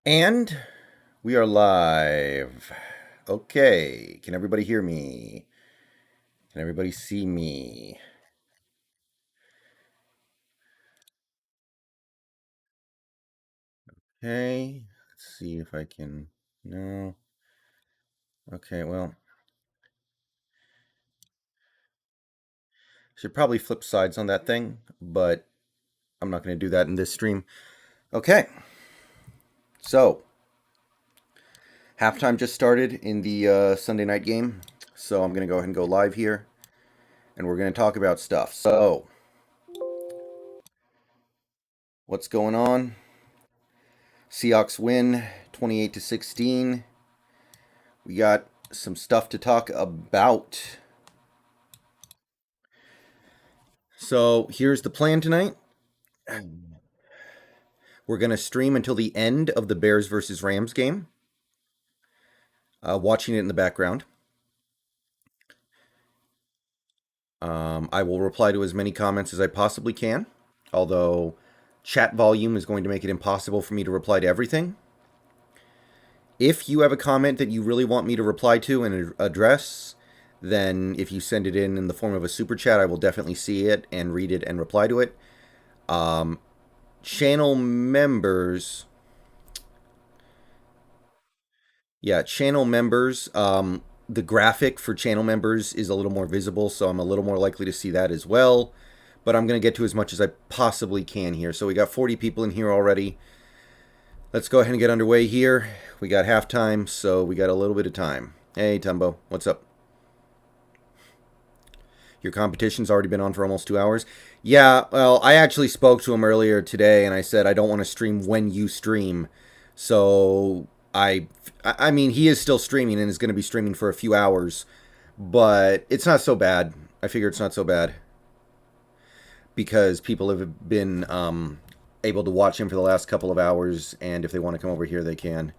And we are live. Okay, can everybody hear me? Can everybody see me? Okay, let's see if I can. No. Okay, well, should probably flip sides on that thing, but I'm not going to do that in this stream. Okay, so halftime just started in the Sunday night game, so I'm going to go ahead and go live here, and we're going to talk about stuff. So, what's going on? Seahawks win 28-16. We got some stuff to talk about. So here's the plan tonight. We're going to stream until the end of the Bears versus Rams game, watching it in the background. I will reply to as many comments as I possibly can, although chat volume is going to make it impossible for me to reply to everything. If you have a comment that you really want me to reply to and address, then if you send it in the form of a super chat, I will definitely see it and read it and reply to it. Channel members, channel members. The graphic for channel members is a little more visible, so I'm a little more likely to see that as well. But I'm going to get to as much as I possibly can here. So we got 40 people in here already. Let's go ahead and get underway here. We got halftime, so we got a little bit of time. Hey, Tumbo, what's up? Your competition's already been on for almost 2 hours. Yeah, well, I actually spoke to him earlier today, and I said I don't want to stream when you stream. So I mean, he is still streaming and is going to be streaming for a few hours, but it's not so bad. I figure it's not so bad because people have been able to watch him for the last couple of hours, and if they want to come over here, they can.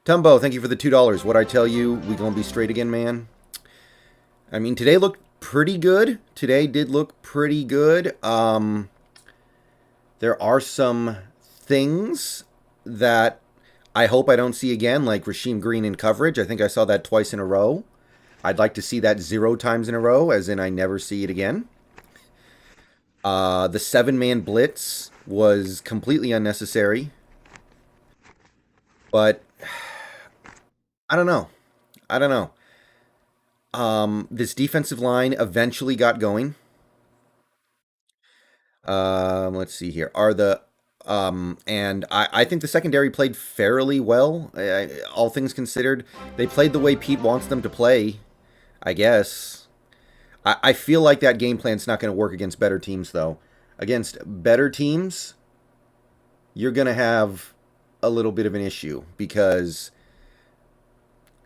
Tumbo, thank you for the $2. What I tell you, we gonna be straight again, man. I mean, today looked pretty good. Today did look pretty good. There are some things that I hope I don't see again, like Rasheem Green in coverage. I think I saw that twice in a row. I'd like to see that 0 times in a row, as in I never see it again. The 7-man blitz was completely unnecessary, but I don't know. I don't know. This defensive line eventually got going. Let's see here. And I think the secondary played fairly well, all things considered. They played the way Pete wants them to play, I guess. I feel like that game plan's not going to work against better teams, though. Against better teams, you're going to have a little bit of an issue because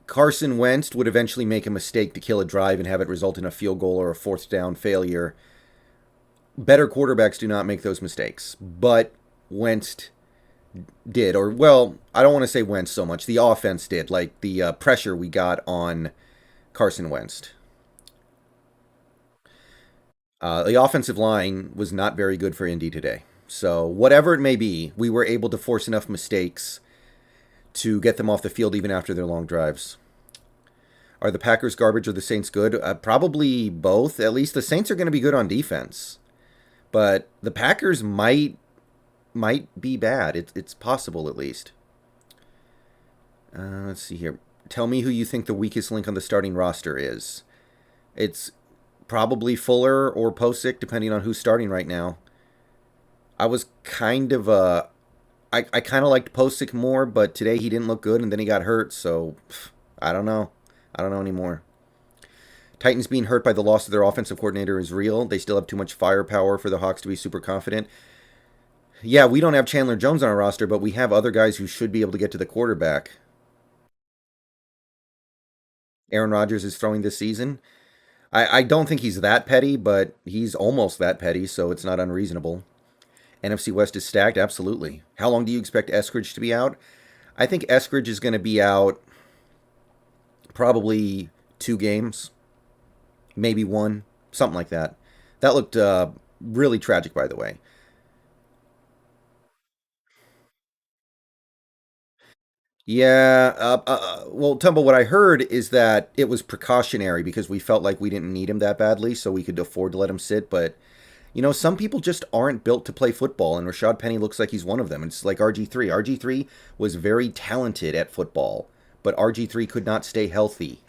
Carson Wentz would eventually make a mistake to kill a drive and have it result in a field goal or a fourth down failure. Better quarterbacks do not make those mistakes, but Wentz did. Or, well, I don't want to say Wentz so much. The offense did, like the pressure we got on Carson Wentz. The offensive line was not very good for Indy today. So, whatever it may be, we were able to force enough mistakes to get them off the field even after their long drives. Are the Packers garbage or the Saints good? Probably both. At least the Saints are going to be good on defense. But the Packers might be bad. It's possible, at least. Let's see here. Tell me who you think the weakest link on the starting roster is. It's probably Fuller or Posick, depending on who's starting right now. I was kind of I kind of liked Posick more, but today he didn't look good, and then he got hurt. So I don't know. I don't know anymore. Titans being hurt by the loss of their offensive coordinator is real. They still have too much firepower for the Hawks to be super confident. Yeah, we don't have Chandler Jones on our roster, but we have other guys who should be able to get to the quarterback. Aaron Rodgers is throwing this season. I don't think he's that petty, but he's almost that petty, so it's not unreasonable. NFC West is stacked, absolutely. How long do you expect Eskridge to be out? I think Eskridge is going to be out probably 2 games, maybe one, something like that. That looked really tragic, by the way. Yeah, well, Tumble, what I heard is that it was precautionary because we felt like we didn't need him that badly, so we could afford to let him sit. But, some people just aren't built to play football, and Rashad Penny looks like he's one of them. It's like RG3. RG3 was very talented at football, but RG3 could not stay healthy.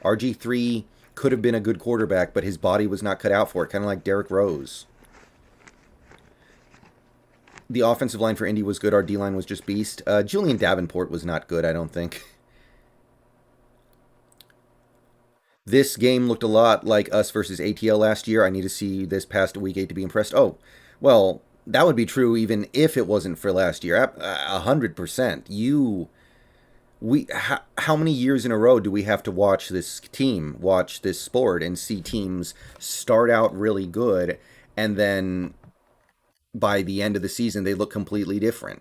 RG3 could have been a good quarterback, but his body was not cut out for it, kind of like Derrick Rose. The offensive line for Indy was good. Our D line was just beast. Julian Davenport was not good, I don't think. This game looked a lot like us versus ATL last year. I need to see this past week 8 to be impressed. Oh, well, that would be true even if it wasn't for last year. 100%. How many years in a row do we have to watch this team, watch this sport, and see teams start out really good and then by the end of the season they look completely different?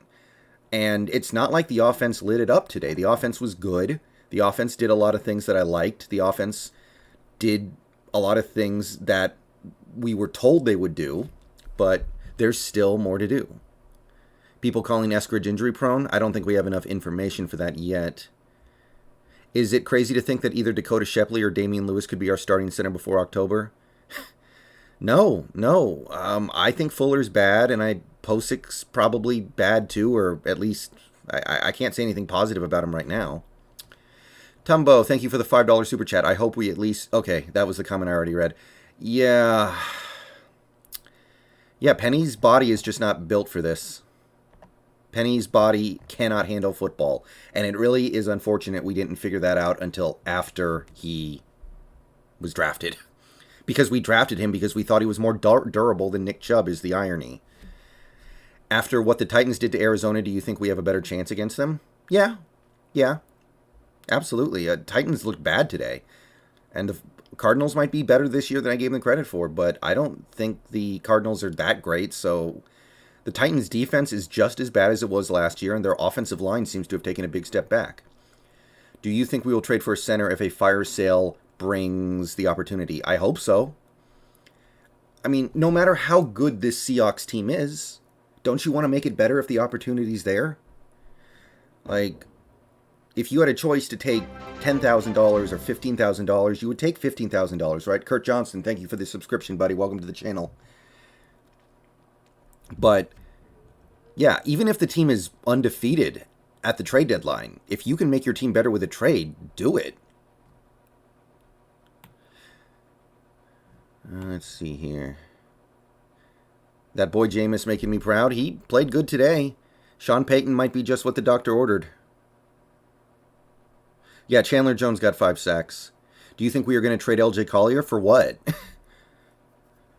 And it's not like the offense lit it up today. The offense was good. The offense did a lot of things that I liked. The offense did a lot of things that we were told they would do, but there's still more to do. People calling Eskridge injury prone. I don't think we have enough information for that yet. Is it crazy to think that either Dakota Shepley or Damian Lewis could be our starting center before October? No, no. I think Fuller's bad, and Posic's probably bad too, or at least I can't say anything positive about him right now. Tumbo, thank you for the $5 super chat. I hope we at least... Okay, that was the comment I already read. Yeah. Yeah, Penny's body is just not built for this. Penny's body cannot handle football. And it really is unfortunate we didn't figure that out until after he was drafted. Because we drafted him because we thought he was more durable than Nick Chubb is the irony. After what the Titans did to Arizona, do you think we have a better chance against them? Yeah. Yeah. Absolutely. Titans looked bad today. And the Cardinals might be better this year than I gave them credit for, but I don't think the Cardinals are that great, so the Titans' defense is just as bad as it was last year, and their offensive line seems to have taken a big step back. Do you think we will trade for a center if a fire sale brings the opportunity? I hope so. I mean, no matter how good this Seahawks team is, don't you want to make it better if the opportunity's there? Like, if you had a choice to take $10,000 or $15,000, you would take $15,000, right? Kurt Johnson, thank you for the subscription, buddy. Welcome to the channel. But, yeah, even if the team is undefeated at the trade deadline, if you can make your team better with a trade, do it. Let's see here. That boy Jameis making me proud. He played good today. Sean Payton might be just what the doctor ordered. Yeah, Chandler Jones got 5 sacks. Do you think we are going to trade LJ Collier for what?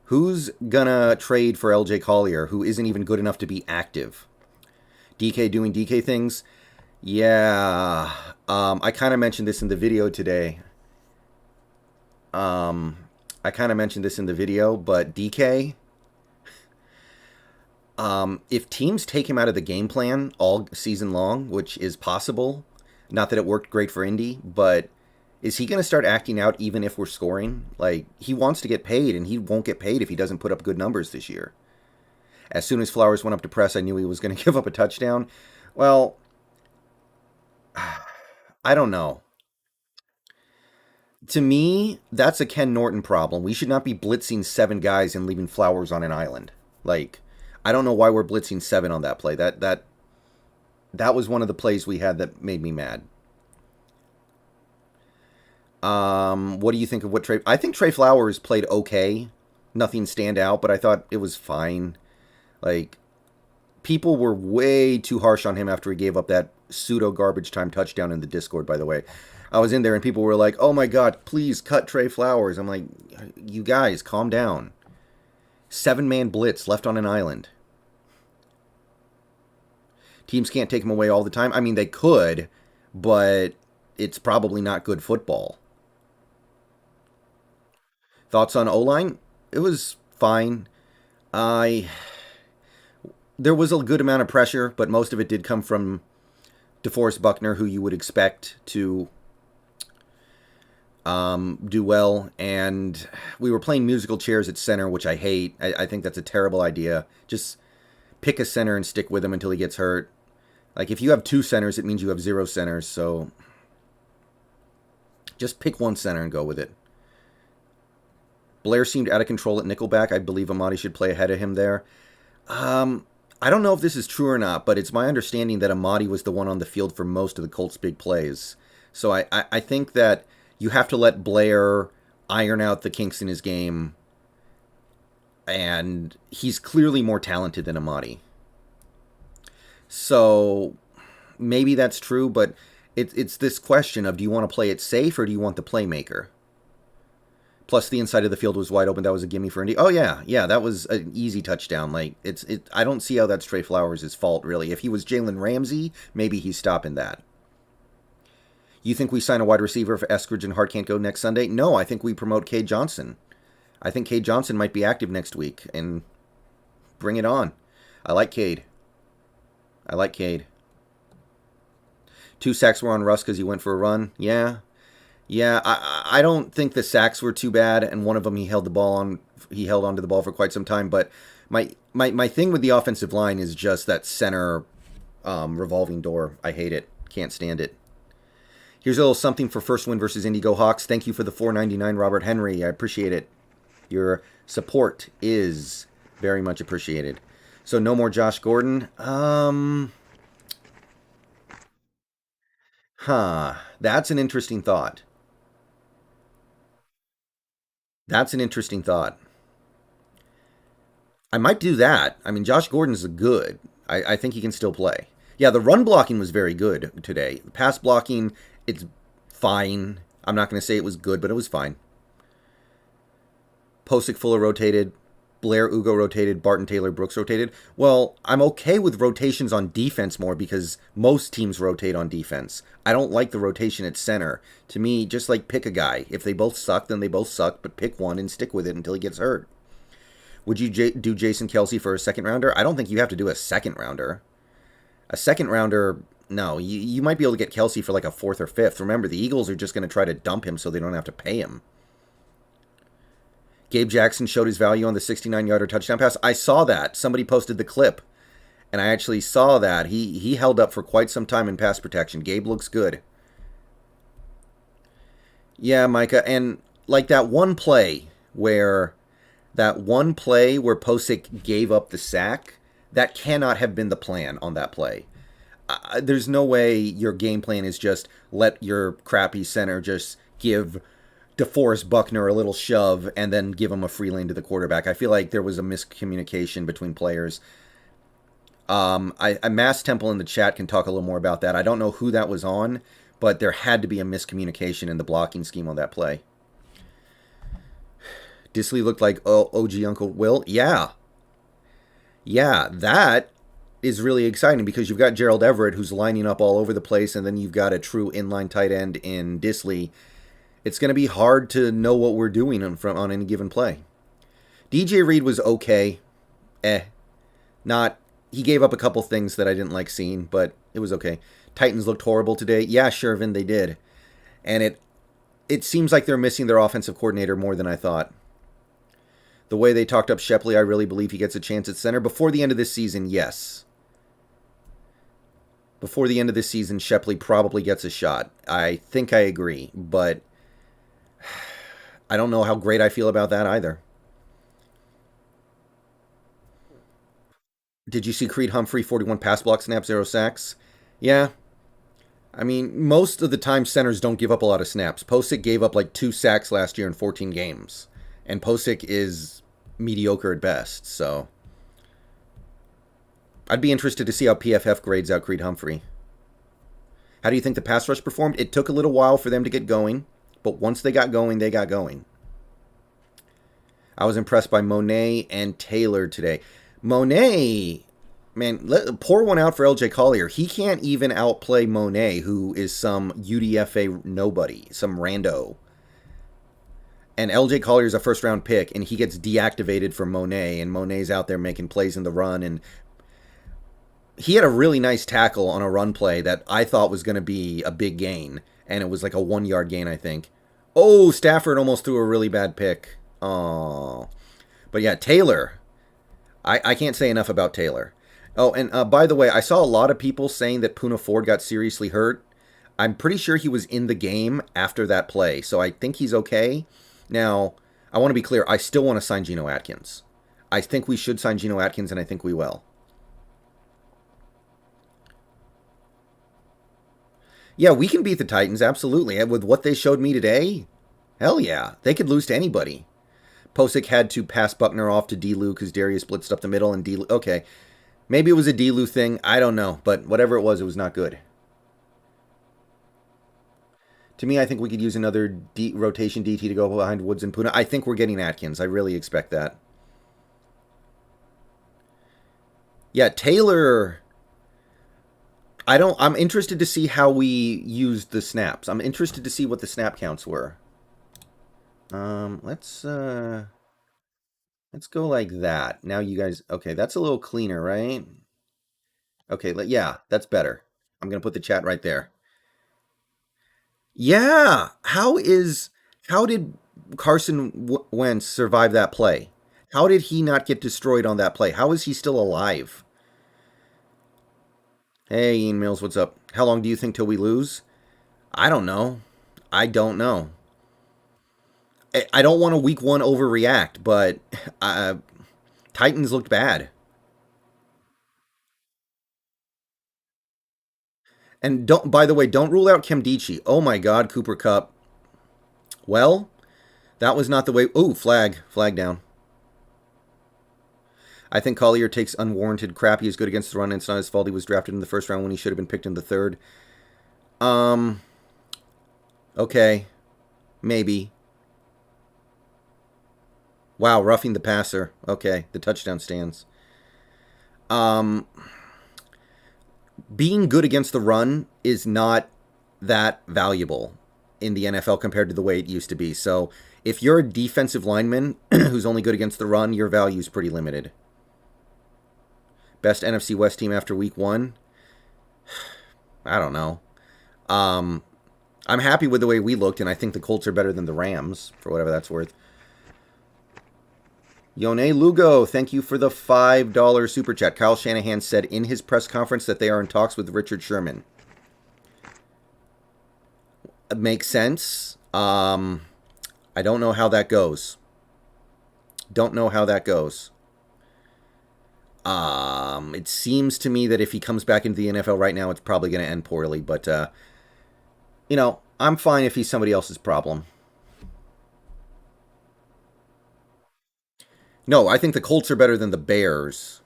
Who's going to trade for LJ Collier who isn't even good enough to be active? DK doing DK things? Yeah. I kind of mentioned this in the video today. But DK, if teams take him out of the game plan all season long, which is possible, not that it worked great for Indy, but is he going to start acting out even if we're scoring? Like, he wants to get paid, and he won't get paid if he doesn't put up good numbers this year. As soon as Flowers went up to press, I knew he was going to give up a touchdown. Well, I don't know. To me, that's a Ken Norton problem. We should not be blitzing 7 guys and leaving Flowers on an island. Like, I don't know why we're blitzing 7 on that play. That was one of the plays we had that made me mad. What do you think of what Trey... I think Trey Flowers played okay. Nothing stand out, but I thought it was fine. Like, people were way too harsh on him after he gave up that pseudo garbage time touchdown in the Discord, by the way. I was in there and people were like, oh my God, please cut Trey Flowers. I'm like, you guys, calm down. 7-man blitz left on an island. Teams can't take him away all the time. I mean, they could, but it's probably not good football. Thoughts on O-line? It was fine. There was a good amount of pressure, but most of it did come from DeForest Buckner, who you would expect to do well. And we were playing musical chairs at center, which I hate. I think that's a terrible idea. Just pick a center and stick with him until he gets hurt. Like, if you have 2 centers, it means you have 0 centers, so just pick 1 center and go with it. Blair seemed out of control at nickelback. I believe Amadi should play ahead of him there. I don't know if this is true or not, but it's my understanding that Amadi was the one on the field for most of the Colts' big plays. So I think that you have to let Blair iron out the kinks in his game, and he's clearly more talented than Amadi. So maybe that's true, but it's this question of, do you want to play it safe or do you want the playmaker? Plus, the inside of the field was wide open. That was a gimme for Indy. Oh, yeah, that was an easy touchdown. Like, I don't see how that's Trey Flowers' fault, really. If he was Jalen Ramsey, maybe he's stopping that. You think we sign a wide receiver if Eskridge and Hart can't go next Sunday? No, I think we promote Cade Johnson. I think Cade Johnson might be active next week, and bring it on. I like Cade. 2 sacks were on Russ because he went for a run. Yeah, I don't think the sacks were too bad, and one of them he held onto the ball for quite some time. But my thing with the offensive line is just that center revolving door. I hate it. Can't stand it. Here's a little something for first win versus Indigo Hawks. Thank you for the $4.99, Robert Henry. I appreciate it. Your support is very much appreciated. So no more Josh Gordon. That's an interesting thought. I might do that. I mean, Josh Gordon's good. I think he can still play. Yeah, the run blocking was very good today. The pass blocking, it's fine. I'm not going to say it was good, but it was fine. Posick Fuller rotated. Blair Ugo rotated. Barton Taylor Brooks rotated. Well, I'm okay with rotations on defense more because most teams rotate on defense. I don't like the rotation at center. To me, just like pick a guy. If they both suck, then they both suck, but pick one and stick with it until he gets hurt. Would you do Jason Kelce for a second rounder? I don't think you have to do a second rounder. A second rounder, no. You might be able to get Kelce for like a 4th or 5th. Remember, the Eagles are just going to try to dump him so they don't have to pay him. Gabe Jackson showed his value on the 69-yarder touchdown pass. I saw that. Somebody posted the clip, and I actually saw that. He held up for quite some time in pass protection. Gabe looks good. Yeah, Micah, and like that one play where Posick gave up the sack, that cannot have been the plan on that play. There's no way your game plan is just let your crappy center just give DeForest Buckner a little shove and then give him a free lane to the quarterback. I feel like there was a miscommunication between players. Mass Temple in the chat can talk a little more about that. I don't know who that was on, but there had to be a miscommunication in the blocking scheme on that play. Disley looked like OG Uncle Will. Yeah, that is really exciting because you've got Gerald Everett who's lining up all over the place, and then you've got a true inline tight end in Disley. It's going to be hard to know what we're doing on any given play. DJ Reed was okay. He gave up a couple things that I didn't like seeing, but it was okay. Titans looked horrible today. Yeah, Shervin, they did. And it seems like they're missing their offensive coordinator more than I thought. The way they talked up Shepley, I really believe he gets a chance at center. Before the end of this season, yes. Before the end of this season, Shepley probably gets a shot. I think I agree, but I don't know how great I feel about that either. Did you see Creed Humphrey, 41 pass block snaps, 0 sacks? Yeah. I mean, most of the time centers don't give up a lot of snaps. Posick gave up like 2 sacks last year in 14 games. And Posick is mediocre at best, so I'd be interested to see how PFF grades out Creed Humphrey. How do you think the pass rush performed? It took a little while for them to get going, but once they got going, they got going. I was impressed by Monet and Taylor today. Monet, man, pour one out for LJ Collier. He can't even outplay Monet, who is some UDFA nobody, some rando. And LJ Collier is a first-round pick, and he gets deactivated for Monet, and Monet's out there making plays in the run. And he had a really nice tackle on a run play that I thought was going to be a big gain, and it was like a 1-yard gain, I think. Oh, Stafford almost threw a really bad pick. Oh. But yeah, Taylor. I can't say enough about Taylor. Oh, and by the way, I saw a lot of people saying that Puna Ford got seriously hurt. I'm pretty sure he was in the game after that play, so I think he's okay. Now, I want to be clear. I still want to sign Geno Atkins. I think we should sign Geno Atkins, and I think we will. Yeah, we can beat the Titans, absolutely. And with what they showed me today, hell yeah. They could lose to anybody. Posick had to pass Buckner off to D-Lou because Darius blitzed up the middle, and D-Lou... Okay, maybe it was a D-Lou thing. I don't know. But whatever it was not good. To me, I think we could use another rotation DT to go behind Woods and Puna. I think we're getting Atkins. I really expect that. Yeah, Taylor... I'm interested to see how we used the snaps. I'm interested to see what the snap counts were. Let's go like that. Now you guys, okay, that's a little cleaner, right? Okay, yeah, that's better. I'm gonna put the chat right there. Yeah, how did Carson Wentz survive that play? How did he not get destroyed on that play? How is he still alive? Hey, Ian Mills, what's up? How long do you think till we lose? I don't know. I don't know. I don't want to week one overreact, but Titans looked bad. And don't, by the way, don't rule out Kemdichi. Oh my God, Cooper Cup. Well, that was not the way. Oh, flag down. I think Collier takes unwarranted crap. He is good against the run. And it's not his fault he was drafted in the first round when he should have been picked in the third. Um. Okay, maybe. Wow, roughing the passer. Okay, the touchdown stands. Um, being good against the run is not that valuable in the NFL compared to the way it used to be. So if you're a defensive lineman who's only good against the run, your value is pretty limited. Best NFC West team after week one? I don't know. Um, I'm happy with the way we looked, and I think the Colts are better than the Rams, for whatever that's worth. Yone Lugo, thank you for the $5 super chat. Kyle Shanahan said in his press conference that they are in talks with Richard Sherman. It makes sense. I don't know how that goes. Don't know how that goes. It seems to me that if he comes back into the NFL right now, it's probably going to end poorly. But, I'm fine if he's somebody else's problem. No, I think the Colts are better than the Bears.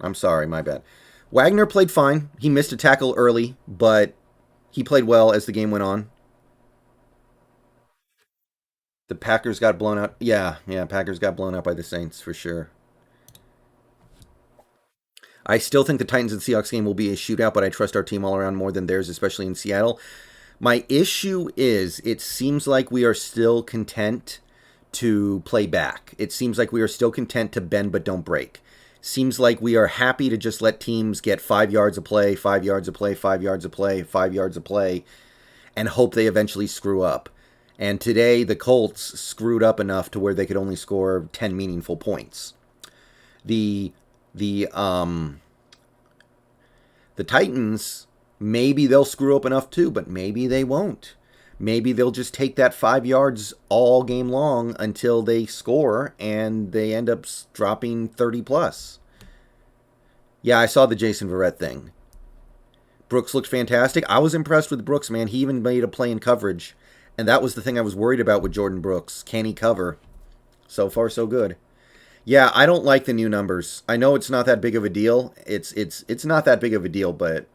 I'm sorry, my bad. Wagner played fine. He missed a tackle early, but he played well as the game went on. The Packers got blown out. Yeah, Packers got blown out by the Saints for sure. I still think the Titans and Seahawks game will be a shootout, but I trust our team all around more than theirs, especially in Seattle. My issue is it seems like we are still content to play back. It seems like we are still content to bend but don't break. Seems like we are happy to just let teams get 5 yards of play, 5 yards of play, 5 yards of play, 5 yards of play, and hope they eventually screw up. And today the Colts screwed up enough to where they could only score 10 meaningful points. The the Titans, maybe they'll screw up enough too, but maybe they won't. Maybe they'll just take that 5 yards all game long until they score and they end up dropping 30 plus. Yeah, I saw the Jason Verrett thing. Brooks looked fantastic. I was impressed with Brooks, man. He even made a play in coverage. And that was the thing I was worried about with Jordan Brooks. Can he cover? So far, so good. Yeah, I don't like the new numbers. I know it's not that big of a deal. It's not that big of a deal, but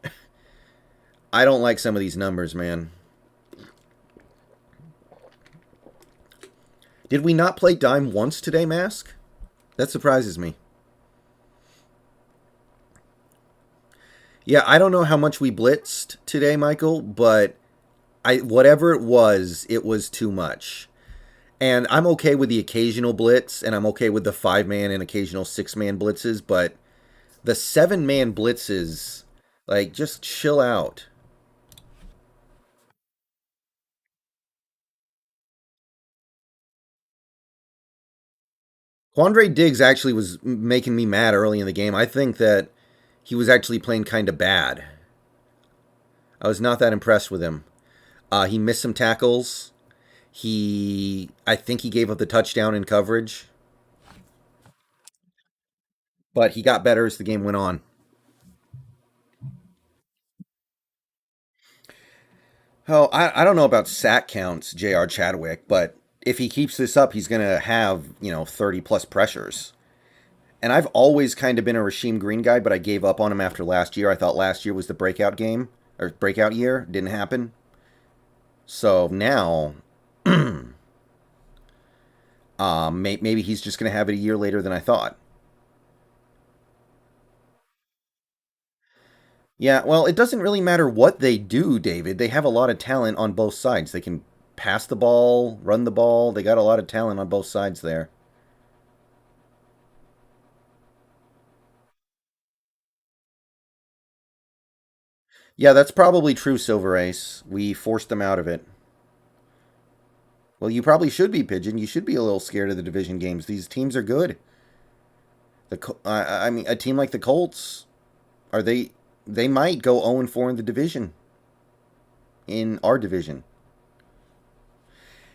I don't like some of these numbers, man. Did we not play dime once today, Mask? That surprises me. Yeah, I don't know how much we blitzed today, Michael, but whatever it was too much. And I'm okay with the occasional blitz, and I'm okay with the 5-man and occasional 6-man blitzes, but the 7-man blitzes, like, just chill out. Quandre Diggs actually was making me mad early in the game. I think that he was actually playing kind of bad. I was not that impressed with him. He missed some tackles. I think he gave up the touchdown in coverage, but he got better as the game went on. Oh, I don't know about sack counts, J.R. Chadwick, but if he keeps this up, he's going to have, 30 plus pressures. And I've always kind of been a Rasheem Green guy, but I gave up on him after last year. I thought last year was the breakout game, or breakout year. Didn't happen. So now, maybe he's just going to have it a year later than I thought. Yeah, well, it doesn't really matter what they do, David. They have a lot of talent on both sides. They can pass the ball, run the ball. They got a lot of talent on both sides there. Yeah, that's probably true, Silver Ace. We forced them out of it. Well, you probably should be, Pigeon. You should be a little scared of the division games. These teams are good. I mean, a team like the Colts, are they? They might go 0-4 in the division. In our division.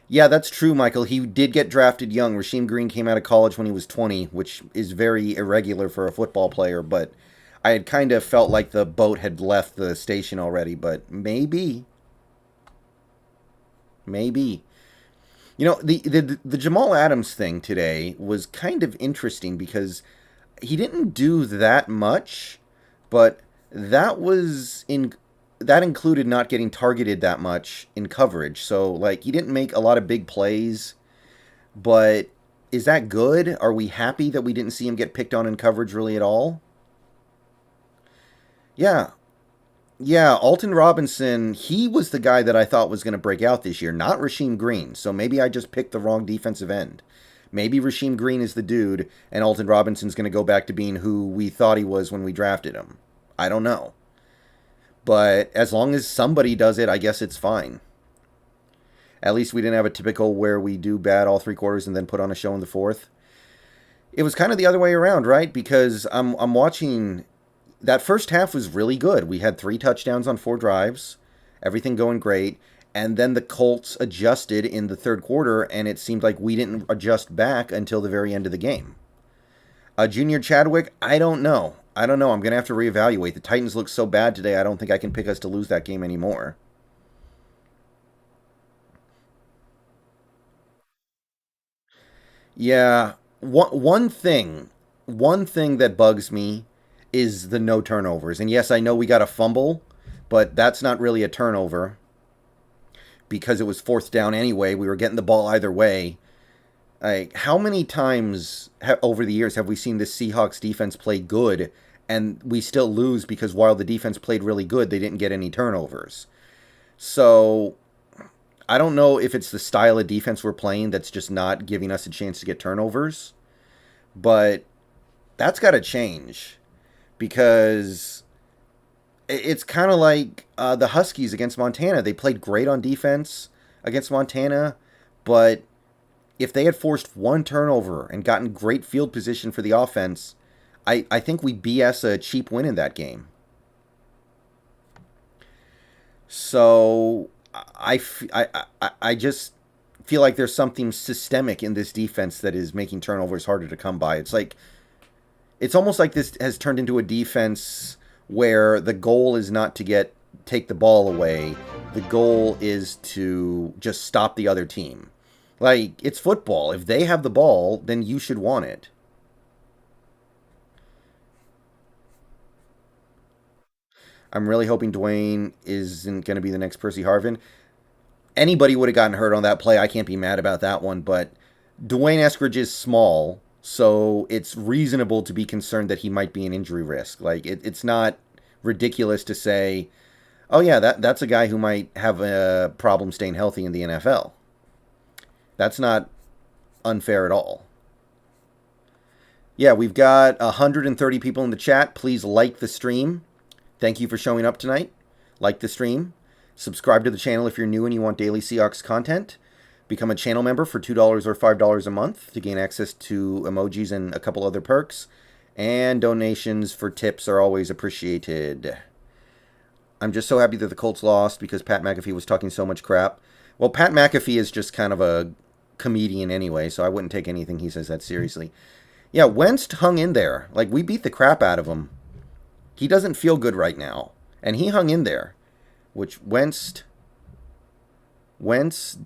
Yeah, that's true, Michael. He did get drafted young. Rasheem Green came out of college when he was 20, which is very irregular for a football player, but I had kind of felt like the boat had left the station already, but maybe. Maybe. The Jamal Adams thing today was kind of interesting because he didn't do that much, but that included not getting targeted that much in coverage. So like he didn't make a lot of big plays, but is that good? Are we happy that we didn't see him get picked on in coverage really at all? Yeah. Yeah, Alton Robinson, he was the guy that I thought was going to break out this year, not Rasheem Green. So maybe I just picked the wrong defensive end. Maybe Rasheem Green is the dude, and Alton Robinson's going to go back to being who we thought he was when we drafted him. I don't know. But as long as somebody does it, I guess it's fine. At least we didn't have a typical where we do bad all three quarters and then put on a show in the fourth. It was kind of the other way around, right? Because I'm watching. That first half was really good. We had 3 touchdowns on 4 drives, everything going great. And then the Colts adjusted in the third quarter, and it seemed like we didn't adjust back until the very end of the game. Junior Chadwick, I don't know. I don't know. I'm going to have to reevaluate. The Titans look so bad today, I don't think I can pick us to lose that game anymore. Yeah, one thing that bugs me is the no turnovers. And yes, I know we got a fumble, but that's not really a turnover because it was fourth down anyway. We were getting the ball either way. Like, how many times over the years have we seen this Seahawks defense play good and we still lose because while the defense played really good, they didn't get any turnovers? So I don't know if it's the style of defense we're playing that's just not giving us a chance to get turnovers, but that's got to change because it's kind of like the Huskies against Montana. They played great on defense against Montana, but if they had forced one turnover and gotten great field position for the offense, I think we BS a cheap win in that game. So I just feel like there's something systemic in this defense that is making turnovers harder to come by. It's almost like this has turned into a defense where the goal is not to take the ball away. The goal is to just stop the other team. Like, it's football. If they have the ball, then you should want it. I'm really hoping Dwayne isn't going to be the next Percy Harvin. Anybody would have gotten hurt on that play. I can't be mad about that one, but Dwayne Eskridge is small, so it's reasonable to be concerned that he might be an injury risk. Like, it's not ridiculous to say, oh yeah, that's a guy who might have a problem staying healthy in the NFL. That's not unfair at all. Yeah, we've got 130 people in the chat. Please like the stream. Thank you for showing up tonight. Like the stream. Subscribe to the channel if you're new and you want daily Seahawks content. Become a channel member for $2 or $5 a month to gain access to emojis and a couple other perks. And donations for tips are always appreciated. I'm just so happy that the Colts lost because Pat McAfee was talking so much crap. Well, Pat McAfee is just kind of a comedian anyway, so I wouldn't take anything he says that seriously. Yeah, Wentz hung in there. Like, we beat the crap out of him. He doesn't feel good right now. And he hung in there, which Wentz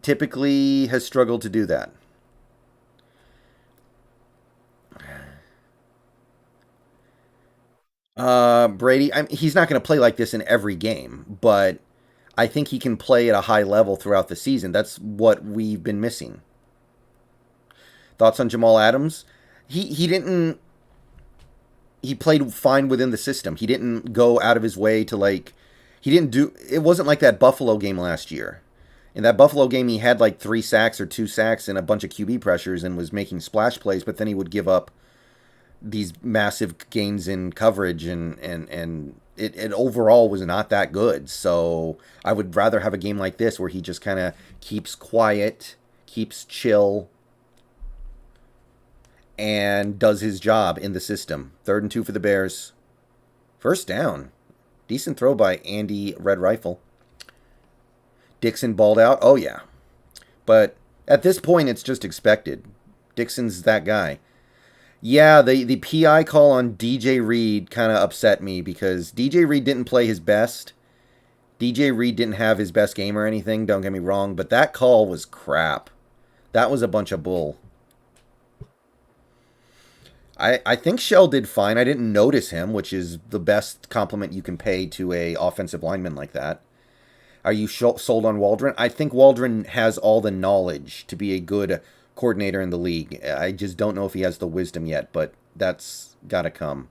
typically has struggled to do that. Brady, he's not going to play like this in every game, but I think he can play at a high level throughout the season. That's what we've been missing. Thoughts on Jamal Adams? He didn't. He played fine within the system. He didn't go out of his way to like. He didn't do. It wasn't like that Buffalo game last year. In that Buffalo game, he had like 3 sacks or 2 sacks and a bunch of QB pressures and was making splash plays, but then he would give up these massive gains in coverage and it overall was not that good. So I would rather have a game like this where he just kind of keeps quiet, keeps chill, and does his job in the system. 3rd and 2 for the Bears. First down. Decent throw by Andy Red Rifle. Dixon balled out. Oh, yeah. But at this point, it's just expected. Dixon's that guy. Yeah, the PI call on DJ Reed kind of upset me because DJ Reed didn't play his best. DJ Reed didn't have his best game or anything, don't get me wrong, but that call was crap. That was a bunch of bull. I think Shell did fine. I didn't notice him, which is the best compliment you can pay to a offensive lineman like that. Are you sold on Waldron? I think Waldron has all the knowledge to be a good coordinator in the league. I just don't know if he has the wisdom yet, but that's got to come.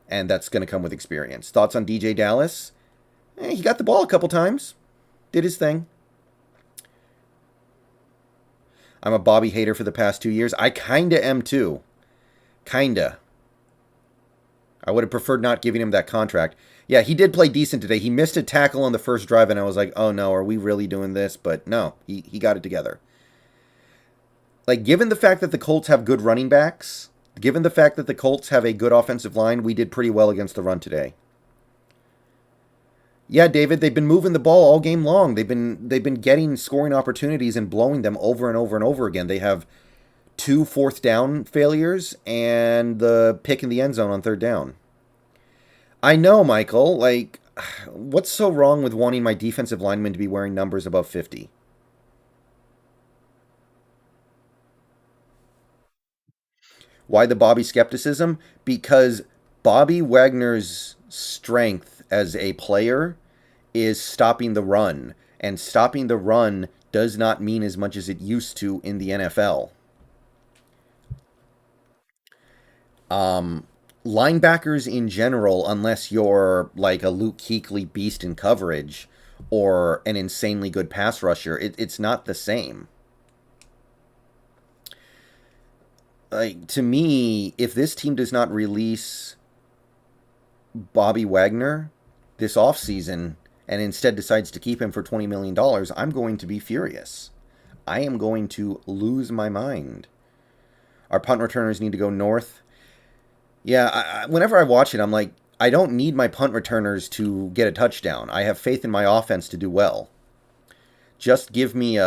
And that's going to come with experience. Thoughts on DJ Dallas? He got the ball a couple times. Did his thing. I'm a Bobby hater for the past 2 years. I kinda am too. Kinda. I would have preferred not giving him that contract. Yeah, he did play decent today. He missed a tackle on the first drive, and I was like, oh no, are we really doing this? But no, he got it together. Like, given the fact that the Colts have good running backs, given the fact that the Colts have a good offensive line, we did pretty well against the run today. Yeah, David, they've been moving the ball all game long. They've been getting scoring opportunities and blowing them over and over and over again. They have 2 fourth down failures and the pick in the end zone on 3rd down. I know, Michael. Like, what's so wrong with wanting my defensive linemen to be wearing numbers above 50? Why the Bobby skepticism? Because Bobby Wagner's strength as a player is stopping the run. And stopping the run does not mean as much as it used to in the NFL. Linebackers in general, unless you're like a Luke Kuechly beast in coverage or an insanely good pass rusher, it's not the same. Like, to me, if this team does not release Bobby Wagner this offseason and instead decides to keep him for $20 million, I'm going to be furious. I am going to lose my mind. Our punt returners need to go north. Yeah, whenever I watch it, I'm like, I don't need my punt returners to get a touchdown. I have faith in my offense to do well. Just give me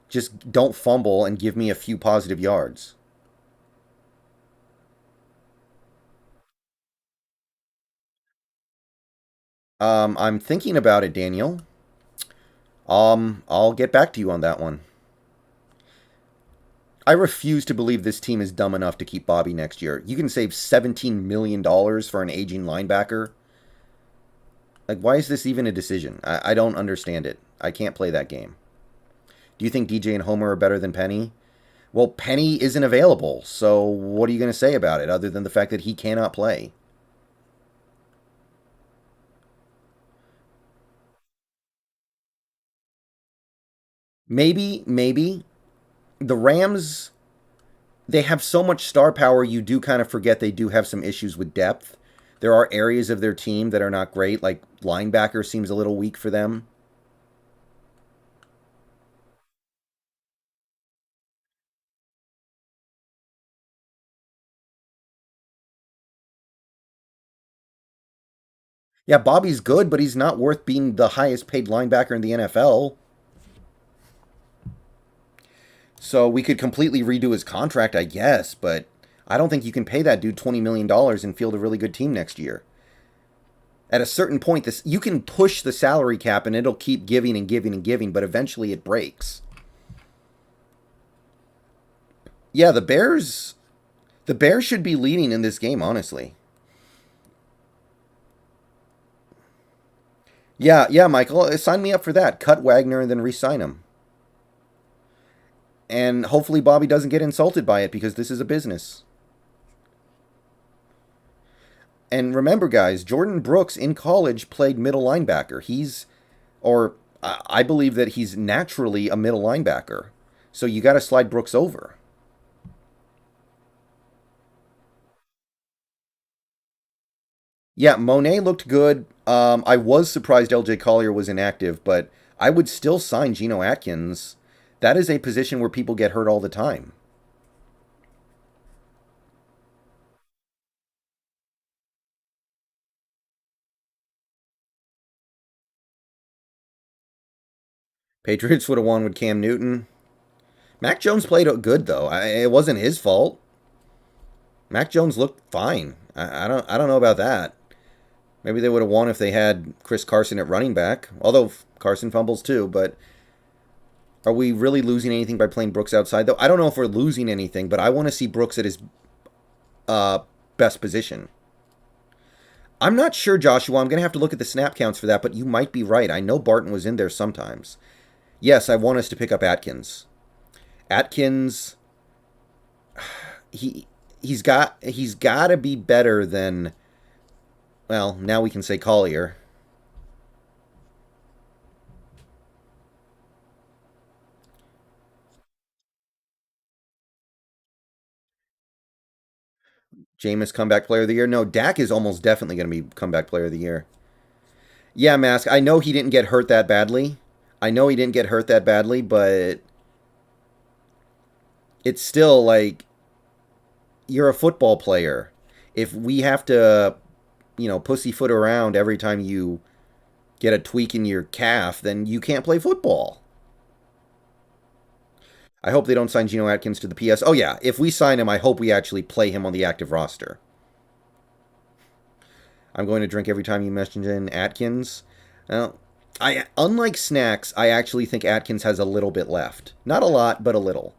just don't fumble and give me a few positive yards. I'm thinking about it, Daniel. I'll get back to you on that one. I refuse to believe this team is dumb enough to keep Bobby next year. You can save $17 million for an aging linebacker. Like, why is this even a decision? I don't understand it. I can't play that game. Do you think DJ and Homer are better than Penny? Well, Penny isn't available, so what are you going to say about it other than the fact that he cannot play? Maybe. The Rams, they have so much star power, you do kind of forget they do have some issues with depth. There are areas of their team that are not great, like linebacker seems a little weak for them. Yeah, Bobby's good, but he's not worth being the highest paid linebacker in the NFL. So we could completely redo his contract, I guess, but I don't think you can pay that dude $20 million and field a really good team next year. At a certain point, this you can push the salary cap and it'll keep giving and giving and giving, but eventually it breaks. Yeah, the Bears should be leading in this game, honestly. Yeah, yeah, Michael, sign me up for that. Cut Wagner and then re-sign him. And hopefully Bobby doesn't get insulted by it because this is a business. And remember, guys, Jordan Brooks in college played middle linebacker. Or I believe that he's naturally a middle linebacker. So you got to slide Brooks over. Yeah, Monet looked good. I was surprised LJ Collier was inactive, but I would still sign Geno Atkins. That is a position where people get hurt all the time. Patriots would have won with Cam Newton. Mac Jones played good though. It wasn't his fault. Mac Jones looked fine. I don't know about that. Maybe they would have won if they had Chris Carson at running back. Although Carson fumbles too, but are we really losing anything by playing Brooks outside though? I don't know if we're losing anything, but I want to see Brooks at his uh, best position. I'm not sure, Joshua. I'm going to have to look at the snap counts for that, but you might be right. I know Barton was in there sometimes. Yes, I want us to pick up Atkins. Atkins, he he's got to be better than, well, now we can say Collier. Jameis comeback player of the year. No, Dak is almost definitely going to be comeback player of the year. Yeah, Mask. I know he didn't get hurt that badly. I know he didn't get hurt that badly, but it's still like you're a football player. If we have to, pussyfoot around every time you get a tweak in your calf, then you can't play football. I hope they don't sign Geno Atkins to the PS. Oh yeah, if we sign him, I hope we actually play him on the active roster. I'm going to drink every time you mention Atkins. Well, I unlike Snacks, I actually think Atkins has a little bit left. Not a lot, but a little.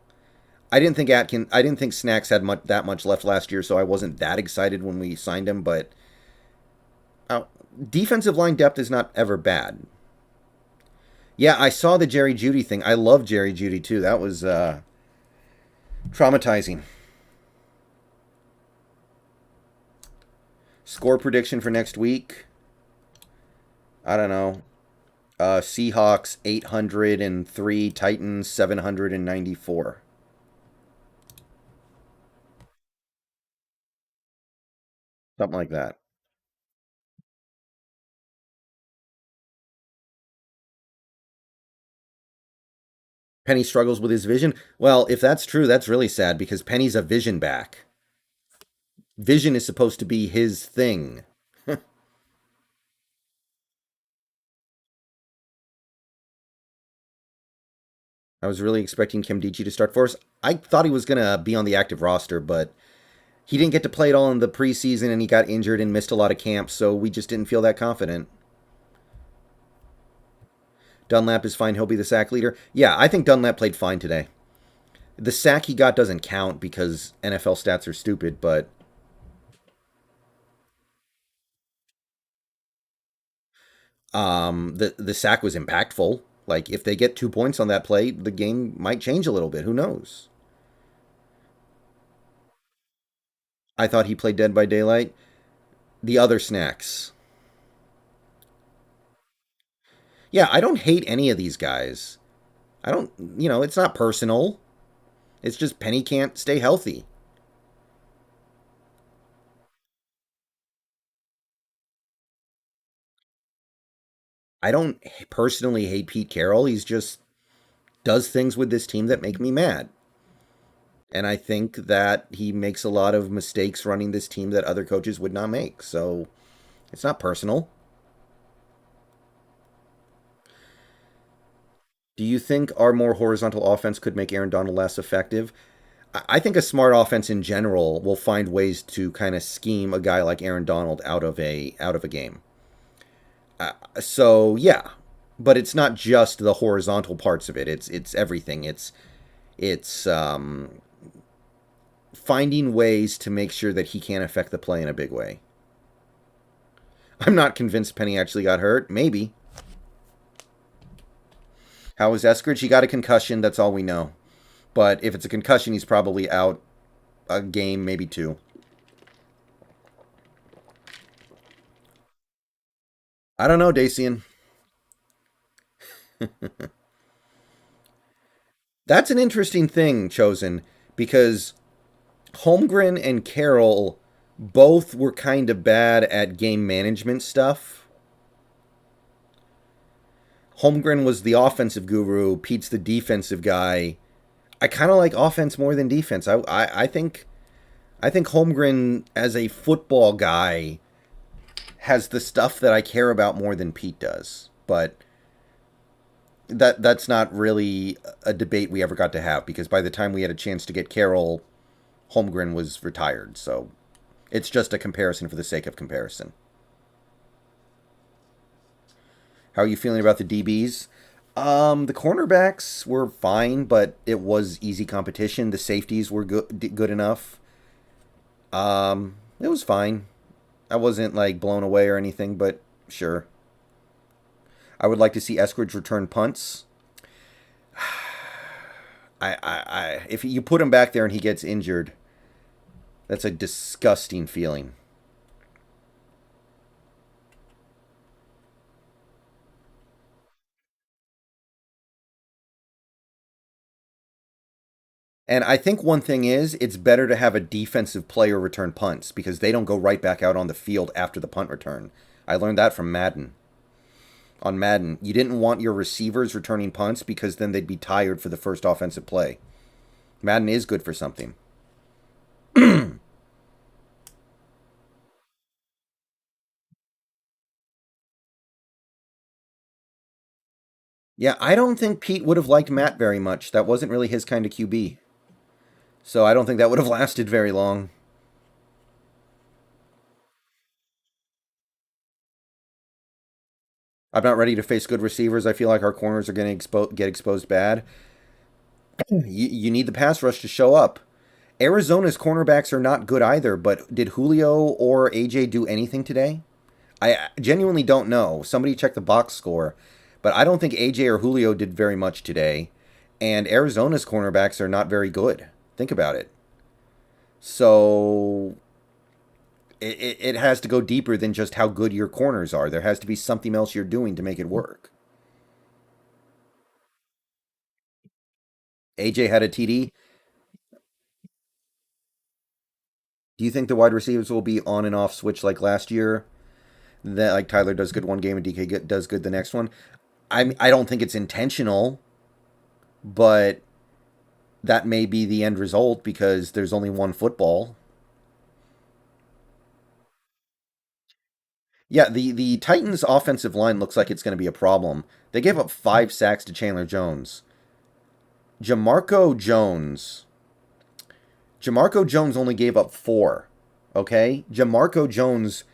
I didn't think Snacks had that much left last year, so I wasn't that excited when we signed him. But uh, defensive line depth is not ever bad. Yeah, I saw the Jerry Judy thing. I love Jerry Judy too. That was traumatizing. Score prediction for next week. I don't know. Seahawks 803, Titans 794. Something like that. Penny struggles with his vision. Well, if that's true, that's really sad because Penny's a vision back. Vision is supposed to be his thing. I was really expecting Kim Dichi to start for us. I thought he was going to be on the active roster, but he didn't get to play it all in the preseason and he got injured and missed a lot of camps, so we just didn't feel that confident. Dunlap is fine. He'll be the sack leader. Yeah, I think Dunlap played fine today. The sack he got doesn't count because NFL stats are stupid, but the sack was impactful. Like if they get 2 points on that play, the game might change a little bit. Who knows? I thought he played Dead by Daylight. The other snacks. Yeah, I don't hate any of these guys. I don't, it's not personal. It's just Penny can't stay healthy. I don't personally hate Pete Carroll. He's just does things with this team that make me mad. And I think that he makes a lot of mistakes running this team that other coaches would not make. So it's not personal. Do you think our more horizontal offense could make Aaron Donald less effective? I think a smart offense in general will find ways to kind of scheme a guy like Aaron Donald out of a game. So yeah, but it's not just the horizontal parts of it. It's everything. It's finding ways to make sure that he can't affect the play in a big way. I'm not convinced Penny actually got hurt. Maybe. How was Eskridge? He got a concussion. That's all we know. But if it's a concussion, he's probably out a game, maybe two. I don't know, Dacian. That's an interesting thing, Chosen, because Holmgren and Carroll both were kind of bad at game management stuff. Holmgren was the offensive guru. Pete's the defensive guy. I kind of like offense more than defense. I think Holmgren as a football guy has the stuff that I care about more than Pete does. But that's not really a debate we ever got to have because by the time we had a chance to get Carroll, Holmgren was retired. So it's just a comparison for the sake of comparison. How are you feeling about the DBs? The cornerbacks were fine, but it was easy competition. The safeties were good enough. It was fine. I wasn't like blown away or anything, but sure. I would like to see Eskridge return punts. If you put him back there and he gets injured, that's a disgusting feeling. And I think one thing is it's better to have a defensive player return punts because they don't go right back out on the field after the punt return. I learned that from Madden. On Madden, you didn't want your receivers returning punts because then they'd be tired for the first offensive play. Madden is good for something. Yeah, I don't think Pete would have liked Matt very much. That wasn't really his kind of QB. So I don't think that would have lasted very long. I'm not ready to face good receivers. I feel like our corners are going to get exposed bad. You need the pass rush to show up. Arizona's cornerbacks are not good either, but did Julio or AJ do anything today? I genuinely don't know. Somebody check the box score, but I don't think AJ or Julio did very much today. And Arizona's cornerbacks are not very good. Think about it. So it has to go deeper than just how good your corners are. There has to be something else you're doing to make it work. AJ had a TD. Do you think the wide receivers will be on and off switch like last year? That like Tyler does good one game and DK does good the next one. I don't think it's intentional, but that may be the end result because there's only one football. Yeah, the Titans' offensive line looks like it's going to be a problem. They gave up 5 sacks to Chandler Jones. Jamarco Jones. Jamarco Jones only gave up 4. Okay? Jamarco Jones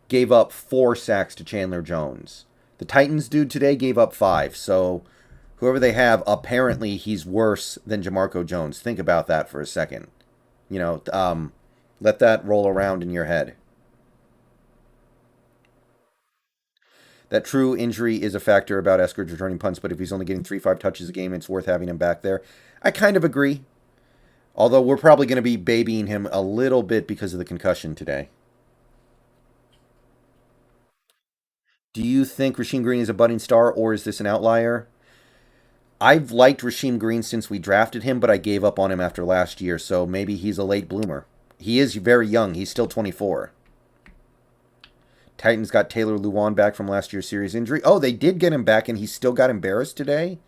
gave up 4 sacks to Chandler Jones. The Titans dude today gave up 5. So whoever they have, apparently he's worse than Jamarco Jones. Think about that for a second. You know, let that roll around in your head. That true injury is a factor about Eskridge returning punts, but if he's only getting 3-5 touches a game, it's worth having him back there. I kind of agree. Although we're probably going to be babying him a little bit because of the concussion today. Do you think Rasheem Green is a budding star or is this an outlier? I've liked Rasheem Green since we drafted him, but I gave up on him after last year, so maybe he's a late bloomer. He is very young. He's still 24. Titans got Taylor Lewan back from last year's series injury. Oh, they did get him back, and he still got embarrassed today?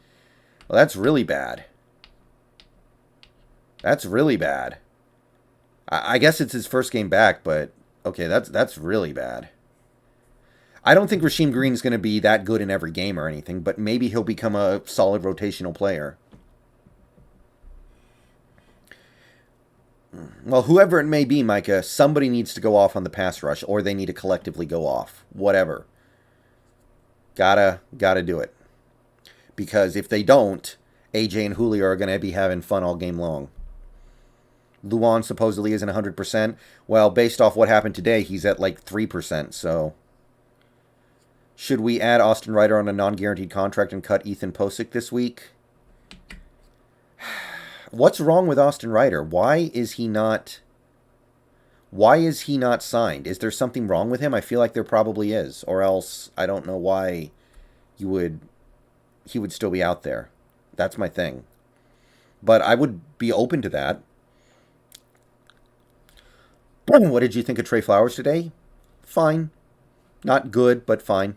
Well, that's really bad. That's really bad. I guess it's his first game back, but okay, that's really bad. I don't think Rasheem Green's going to be that good in every game or anything, but maybe he'll become a solid rotational player. Well, whoever it may be, Micah, somebody needs to go off on the pass rush, or they need to collectively go off. Whatever. Gotta do it. Because if they don't, AJ and Julio are going to be having fun all game long. Luan supposedly isn't 100%. Well, based off what happened today, he's at like 3%, so... Should we add Austin Ryder on a non-guaranteed contract and cut Ethan Posick this week? What's wrong with Austin Ryder? Why is he not signed? Is there something wrong with him? I feel like there probably is. Or else I don't know why he would still be out there. That's my thing. But I would be open to that. What did you think of Trey Flowers today? Fine. Not good, but fine.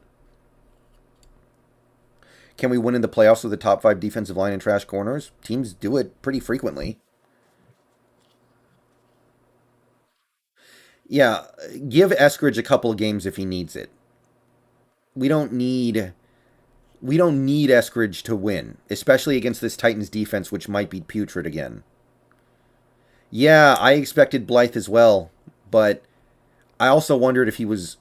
Can we win in the playoffs with a top 5 defensive line and trash corners? Teams do it pretty frequently. Yeah, give Eskridge a couple of games if he needs it. We don't need Eskridge to win, especially against this Titans defense, which might be putrid again. Yeah, I expected Blythe as well, but I also wondered if he was...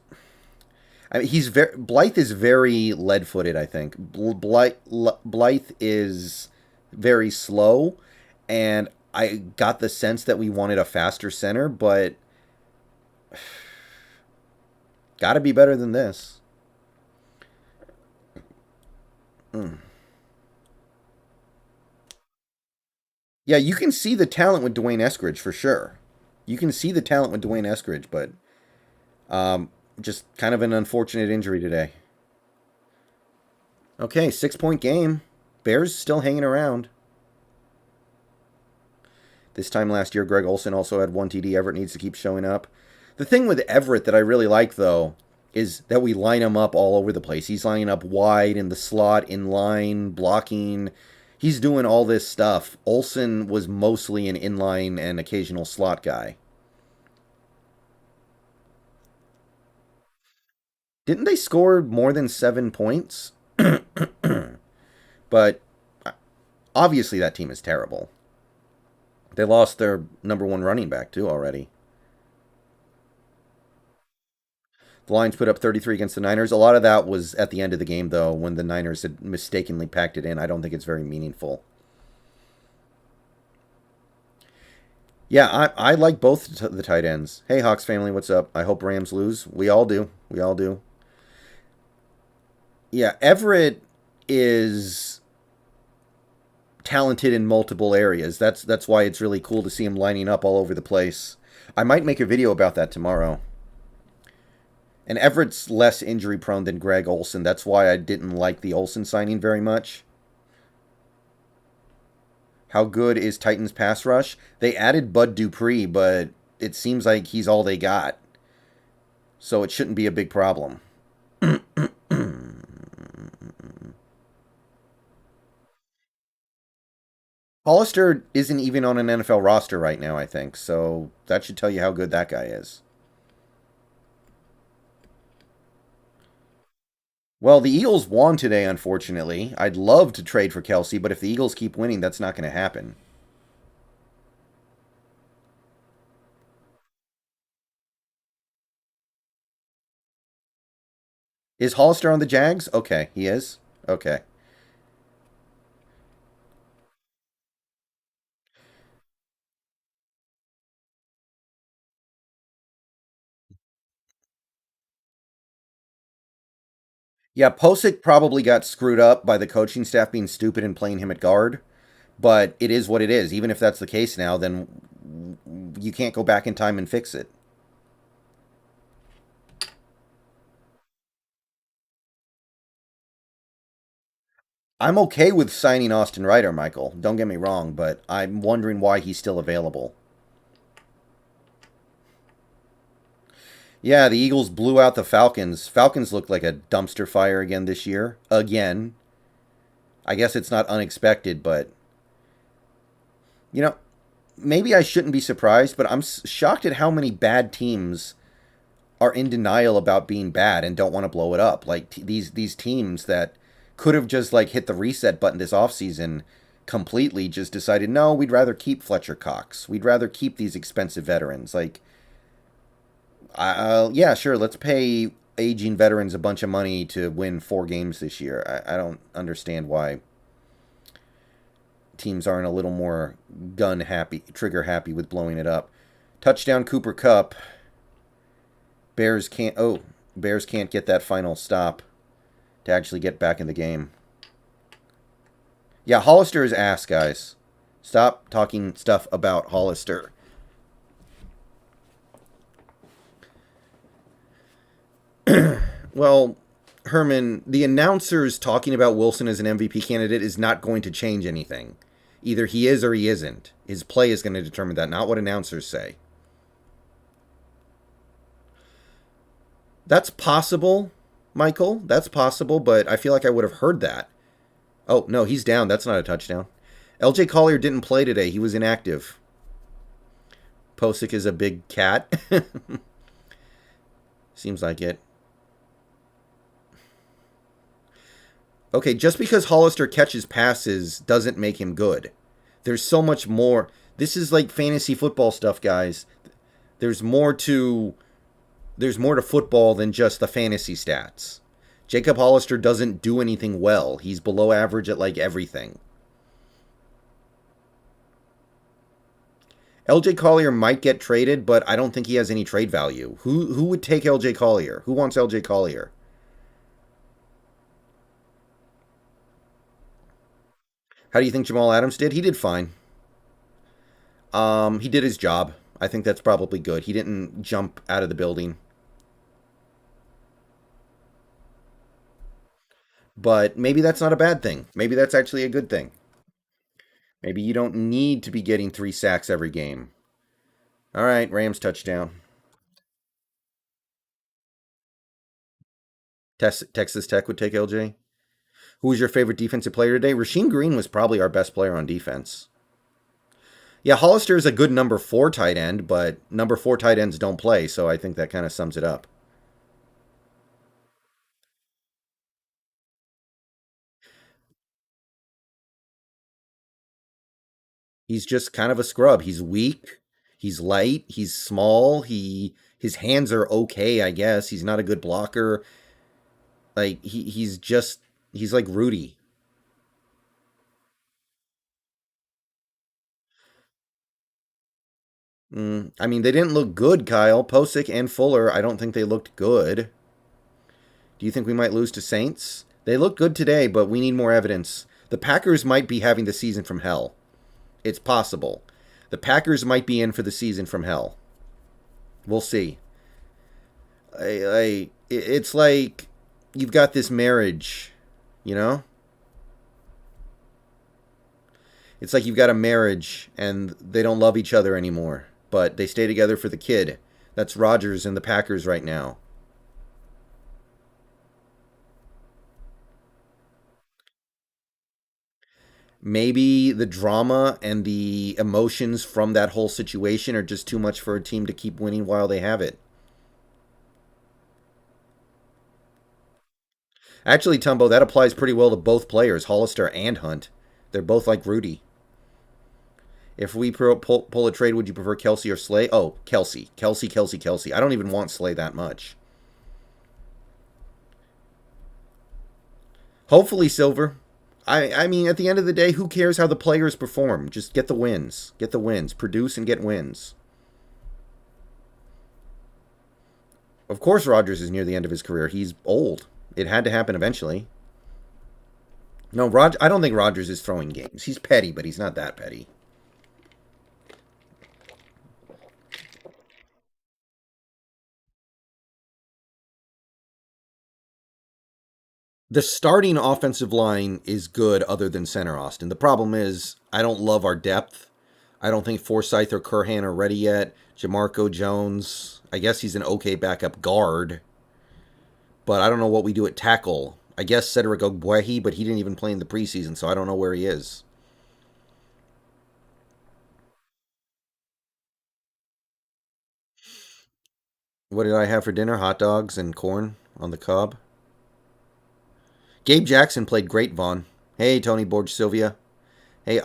I mean, Blythe is very lead-footed, I think. Blythe is very slow, and I got the sense that we wanted a faster center, but gotta be better than this. Yeah, you can see the talent with Dwayne Eskridge for sure. You can see the talent with Dwayne Eskridge, but just kind of an unfortunate injury today. Okay, 6-point game. Bears still hanging around. This time last year, Greg Olsen also had 1 TD. Everett needs to keep showing up. The thing with Everett that I really like, though, is that we line him up all over the place. He's lining up wide, in the slot, in line, blocking. He's doing all this stuff. Olsen was mostly an inline and occasional slot guy. Didn't they score more than 7 points? But obviously that team is terrible. They lost their number 1 running back, too, already. The Lions put up 33 against the Niners. A lot of that was at the end of the game, though, when the Niners had mistakenly packed it in. I don't think it's very meaningful. Yeah, I like both the tight ends. Hey, Hawks family, what's up? I hope Rams lose. We all do. We all do. Yeah, Everett is talented in multiple areas. That's why it's really cool to see him lining up all over the place. I might make a video about that tomorrow. And Everett's less injury prone than Greg Olsen. That's why I didn't like the Olsen signing very much. How good is Titans pass rush? They added Bud Dupree, but it seems like he's all they got. So it shouldn't be a big problem. Hollister isn't even on an NFL roster right now, I think. So that should tell you how good that guy is. Well, the Eagles won today, unfortunately. I'd love to trade for Kelsey, but if the Eagles keep winning, that's not going to happen. Is Hollister on the Jags? Okay, he is. Okay. Yeah, Posick probably got screwed up by the coaching staff being stupid and playing him at guard, but it is what it is. Even if that's the case now, then you can't go back in time and fix it. I'm okay with signing Austin Ryder, Michael. Don't get me wrong, but I'm wondering why he's still available. Yeah, the Eagles blew out the Falcons. Falcons looked like a dumpster fire again this year. Again. I guess it's not unexpected, but... You know, maybe I shouldn't be surprised, but I'm shocked at how many bad teams are in denial about being bad and don't want to blow it up. Like these teams that could have just like hit the reset button this offseason completely just decided no, we'd rather keep Fletcher Cox. We'd rather keep these expensive veterans. Like, yeah, sure, let's pay aging veterans a bunch of money to win 4 games this year. I don't understand why teams aren't a little more gun happy, trigger happy with blowing it up. Touchdown Cooper Kupp. Bears can't get that final stop to actually get back in the game. Yeah, Hollister is ass, guys. Stop talking stuff about Hollister. Well, Herman, the announcers talking about Wilson as an MVP candidate is not going to change anything. Either he is or he isn't. His play is going to determine that, not what announcers say. That's possible, Michael. That's possible, but I feel like I would have heard that. Oh, no, he's down. That's not a touchdown. LJ Collier didn't play today. He was inactive. Posick is a big cat. Seems like it. Okay, just because Hollister catches passes doesn't make him good. There's so much more. This is like fantasy football stuff, guys. There's more to football than just the fantasy stats. Jacob Hollister doesn't do anything well. He's below average at like everything. LJ Collier might get traded, but I don't think he has any trade value. Who would take LJ Collier? Who wants LJ Collier? How do you think Jamal Adams did? He did fine. He did his job. I think that's probably good. He didn't jump out of the building. But maybe that's not a bad thing. Maybe that's actually a good thing. Maybe you don't need to be getting 3 sacks every game. All right, Rams touchdown. Texas Tech would take LJ. Who was your favorite defensive player today? Rasheem Green was probably our best player on defense. Yeah, Hollister is a good number 4 tight end, but number 4 tight ends don't play, so I think that kind of sums it up. He's just kind of a scrub. He's weak. He's light. He's small. His hands are okay, I guess. He's not a good blocker. Like he's like Rudy. I mean, they didn't look good, Kyle. Posick and Fuller, I don't think they looked good. Do you think we might lose to Saints? They look good today, but we need more evidence. The Packers might be having the season from hell. It's possible. The Packers might be in for the season from hell. We'll see. It's like you've got this marriage, you know? It's like you've got a marriage and they don't love each other anymore, but they stay together for the kid. That's Rodgers and the Packers right now. Maybe the drama and the emotions from that whole situation are just too much for a team to keep winning while they have it. Actually, Tumbo, that applies pretty well to both players, Hollister and Hunt. They're both like Rudy. If we pull a trade, would you prefer Kelsey or Slay? Oh, Kelsey. Kelsey, Kelsey, Kelsey. I don't even want Slay that much. Hopefully, Silver. I mean, at the end of the day, who cares how the players perform? Just get the wins. Get the wins. Produce and get wins. Of course, Rodgers is near the end of his career. He's old. It had to happen eventually. No, I don't think Rodgers is throwing games. He's petty, but he's not that petty. The starting offensive line is good other than center Austin. The problem is I don't love our depth. I don't think Forsyth or Curhan are ready yet. Jamarco Jones, I guess he's an okay backup guard, but I don't know what we do at tackle. I guess Cedric Ogbuehi, but he didn't even play in the preseason, so I don't know where he is. What did I have for dinner? Hot dogs and corn on the cob. Gabe Jackson played great, Vaughn. Hey, Tony Borge Sylvia. Hey,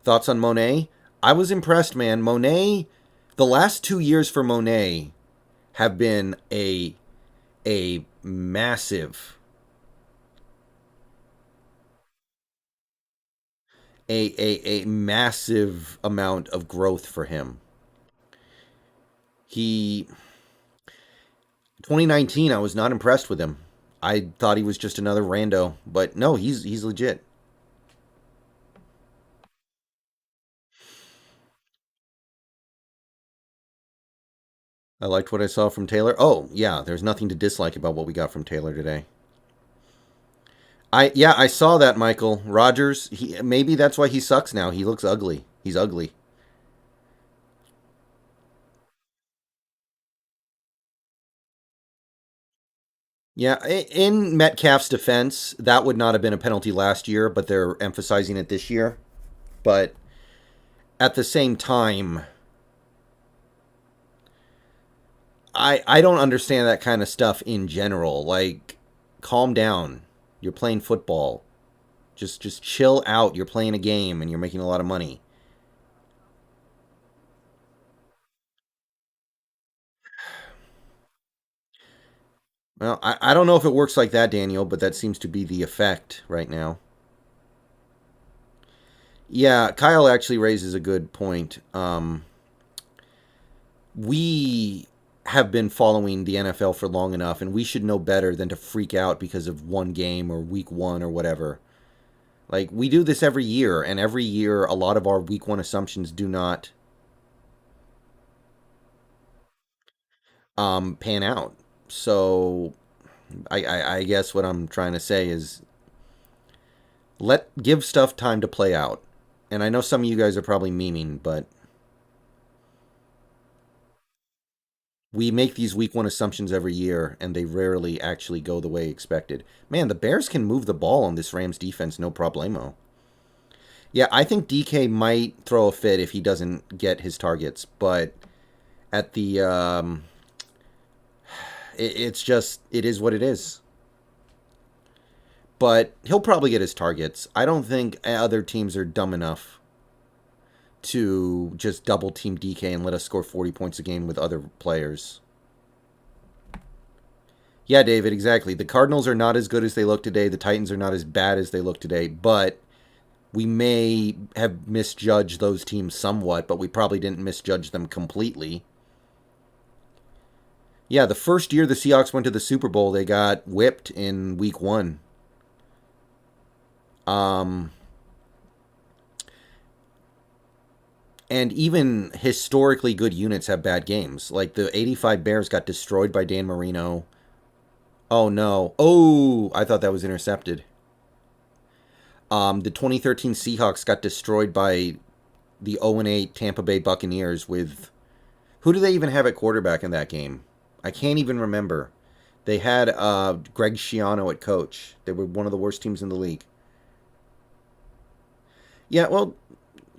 thoughts on Monet? I was impressed, man. Monet, the last 2 years for Monet have been a massive a massive amount of growth for him. He 2019, I was not impressed with him. I thought he was just another rando, but no, he's legit. I liked what I saw from Taylor. Oh, yeah, there's nothing to dislike about what we got from Taylor today. I saw that, Michael. Rogers, maybe that's why he sucks now. He looks ugly. He's ugly. Yeah, in Metcalf's defense, that would not have been a penalty last year, but they're emphasizing it this year. But at the same time, I don't understand that kind of stuff in general. Like, calm down. You're playing football. Just chill out. You're playing a game and you're making a lot of money. Well, I don't know if it works like that, Daniel, but that seems to be the effect right now. Yeah, Kyle actually raises a good point. We have been following the NFL for long enough, and we should know better than to freak out because of one game or week one or whatever. Like, we do this every year, and every year a lot of our week one assumptions do not pan out. So, I guess what I'm trying to say is give stuff time to play out. And I know some of you guys are probably memeing, but we make these week one assumptions every year, and they rarely actually go the way expected. Man, the Bears can move the ball on this Rams defense, no problemo. Yeah, I think DK might throw a fit if he doesn't get his targets, but at the it's just it is what it is. But he'll probably get his targets. I don't think other teams are dumb enough to just double team DK and let us score 40 points a game with other players. Yeah, David, exactly. The Cardinals are not as good as they look today. The Titans are not as bad as they look today, but we may have misjudged those teams somewhat, but we probably didn't misjudge them completely. Yeah, the first year the Seahawks went to the Super Bowl, they got whipped in week one. Um, and even historically good units have bad games. Like the 85 Bears got destroyed by Dan Marino. Oh, no. Oh, I thought that was intercepted. The 2013 Seahawks got destroyed by the 0-8 Tampa Bay Buccaneers with... Who do they even have at quarterback in that game? I can't even remember. They had Greg Schiano at coach. They were one of the worst teams in the league. Yeah, well,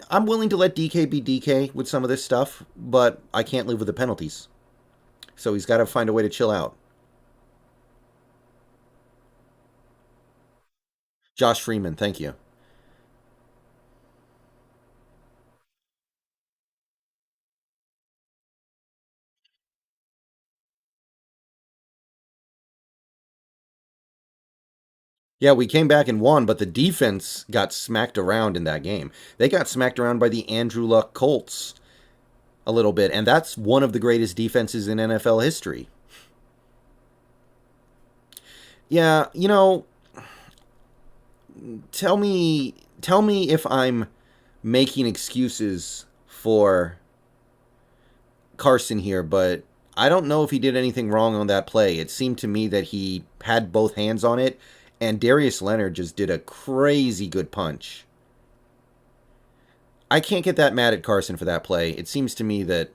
I'm willing to let DK be DK with some of this stuff, but I can't live with the penalties. So he's got to find a way to chill out. Josh Freeman, thank you. Yeah, we came back and won, but the defense got smacked around in that game. They got smacked around by the Andrew Luck Colts a little bit, and that's one of the greatest defenses in NFL history. Yeah, tell me if I'm making excuses for Carson here, but I don't know if he did anything wrong on that play. It seemed to me that he had both hands on it, and Darius Leonard just did a crazy good punch. I can't get that mad at Carson for that play. It seemed to me that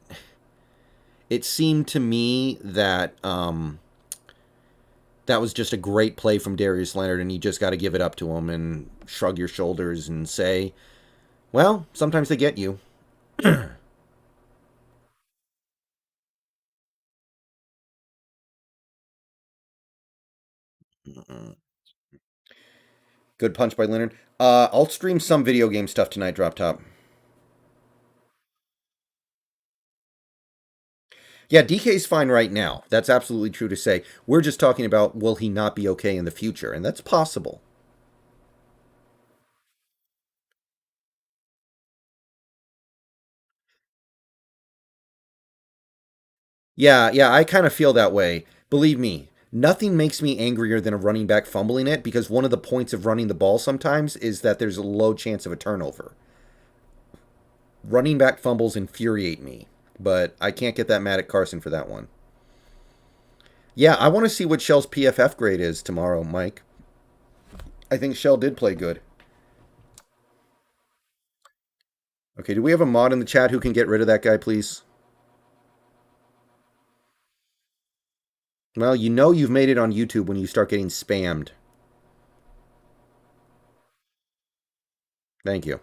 that was just a great play from Darius Leonard, and you just got to give it up to him and shrug your shoulders and say, "Well, sometimes they get you." Mm-mm. Good punch by Leonard. I'll stream some video game stuff tonight, Drop Top. Yeah, DK's fine right now. That's absolutely true to say. We're just talking about will he not be okay in the future, and that's possible. Yeah, I kind of feel that way. Believe me, nothing makes me angrier than a running back fumbling it because one of the points of running the ball sometimes is that there's a low chance of a turnover. Running back fumbles infuriate me, but I can't get that mad at Carson for that one. Yeah, I want to see what Shell's PFF grade is tomorrow, Mike. I think Shell did play good. Okay, do we have a mod in the chat who can get rid of that guy, please? Well, you know you've made it on YouTube when you start getting spammed. Thank you.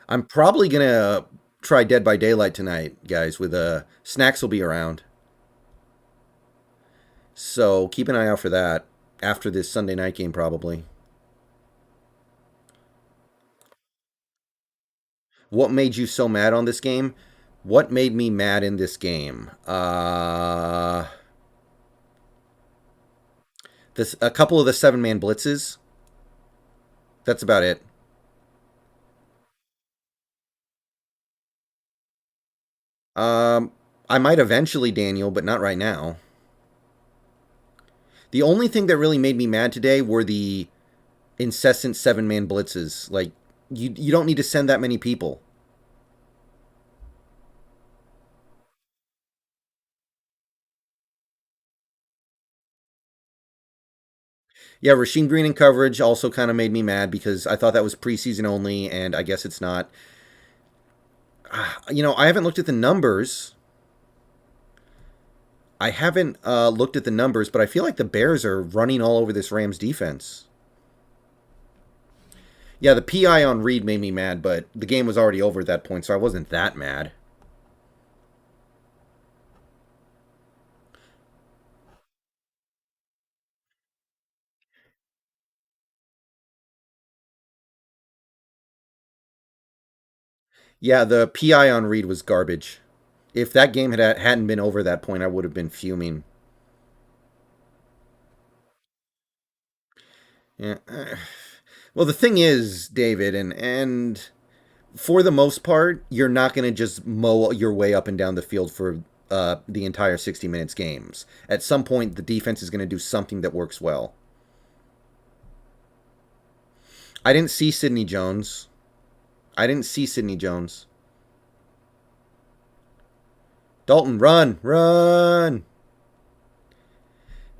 I'm probably gonna try Dead by Daylight tonight, guys. With snacks will be around, so keep an eye out for that after this Sunday night game, probably. What made you so mad on this game? What made me mad in this game? This a couple of the 7-man blitzes. That's about it. Um, I might eventually, Daniel, but not right now. The only thing that really made me mad today were the incessant 7-man blitzes. Like you don't need to send that many people. Yeah, Rasheem Green in coverage also kind of made me mad because I thought that was preseason only, and I guess it's not. I haven't looked at the numbers. I haven't looked at the numbers, but I feel like the Bears are running all over this Rams defense. Yeah, the PI on Reed made me mad, but the game was already over at that point, so I wasn't that mad. Yeah, the PI on Reed was garbage. If that game hadn't been over at that point, I would have been fuming. Yeah. Well, the thing is, David, and for the most part, you're not going to just mow your way up and down the field for the entire 60 minutes games. At some point, the defense is going to do something that works well. I didn't see Sidney Jones. I didn't see Sidney Jones. Dalton, run, run.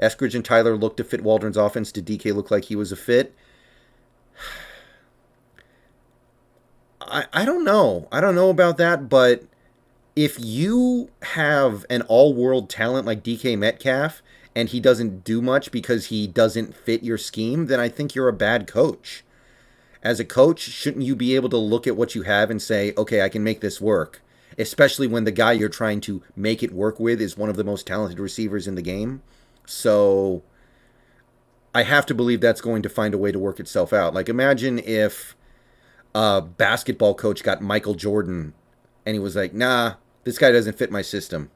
Eskridge and Tyler looked to fit Waldron's offense. Did DK look like he was a fit? I don't know. I don't know about that, but if you have an all-world talent like DK Metcalf and he doesn't do much because he doesn't fit your scheme, then I think you're a bad coach. As a coach, shouldn't you be able to look at what you have and say, okay, I can make this work? Especially when the guy you're trying to make it work with is one of the most talented receivers in the game. So I have to believe that's going to find a way to work itself out. Like, imagine if a basketball coach got Michael Jordan and he was like, nah, this guy doesn't fit my system.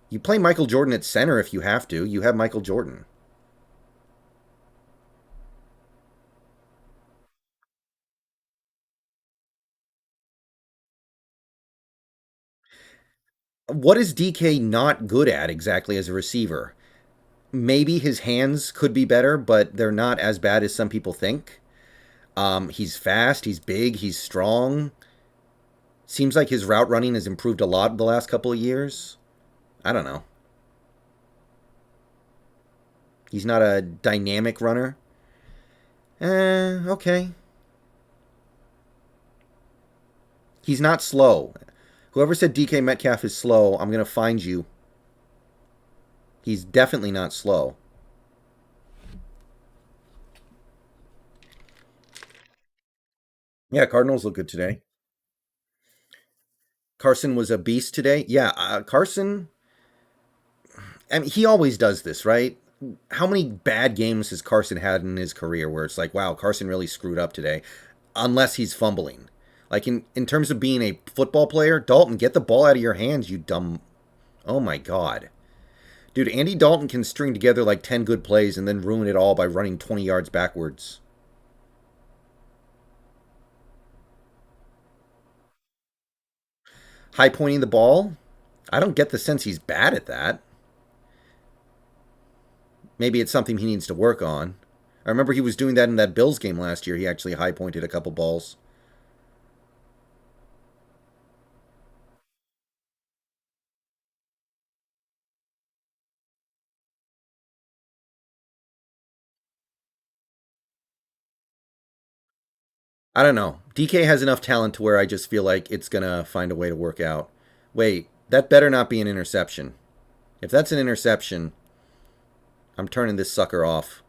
You play Michael Jordan at center if you have to. You have Michael Jordan. What is DK not good at exactly as a receiver? Maybe his hands could be better, but they're not as bad as some people think. He's fast, he's big, he's strong. Seems like his route running has improved a lot the last couple of years. I don't know. He's not a dynamic runner. Okay. He's not slow. Whoever said DK Metcalf is slow, I'm going to find you. He's definitely not slow. Yeah, Cardinals look good today. Carson was a beast today. Yeah, Carson. I mean, he always does this, right? How many bad games has Carson had in his career where it's like, wow, Carson really screwed up today, unless he's fumbling. Like in terms of being a football player, Dalton, get the ball out of your hands, you dumb. Oh my God. Dude, Andy Dalton can string together like 10 good plays and then ruin it all by running 20 yards backwards. High pointing the ball? I don't get the sense he's bad at that. Maybe it's something he needs to work on. I remember he was doing that in that Bills game last year. He actually high pointed a couple balls. I don't know. DK has enough talent to where I just feel like it's going to find a way to work out. Wait, that better not be an interception. If that's an interception, I'm turning this sucker off.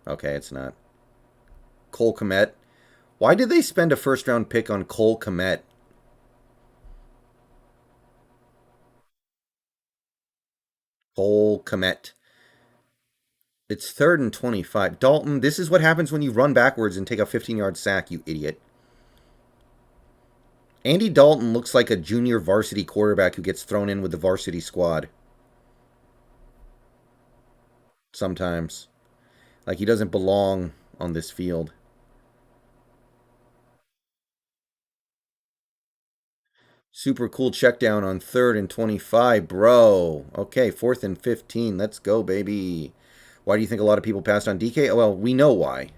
Okay, it's not. Cole Komet. Why did they spend a first round pick on Cole Komet? Cole Komet. It's 3rd and 25. Dalton, this is what happens when you run backwards and take a 15-yard sack, you idiot. Andy Dalton looks like a junior varsity quarterback who gets thrown in with the varsity squad. Sometimes. Like he doesn't belong on this field. Super cool check down on 3rd and 25, bro. Okay, 4th and 15. Let's go, baby. Why do you think a lot of people passed on DK? Well, we know why.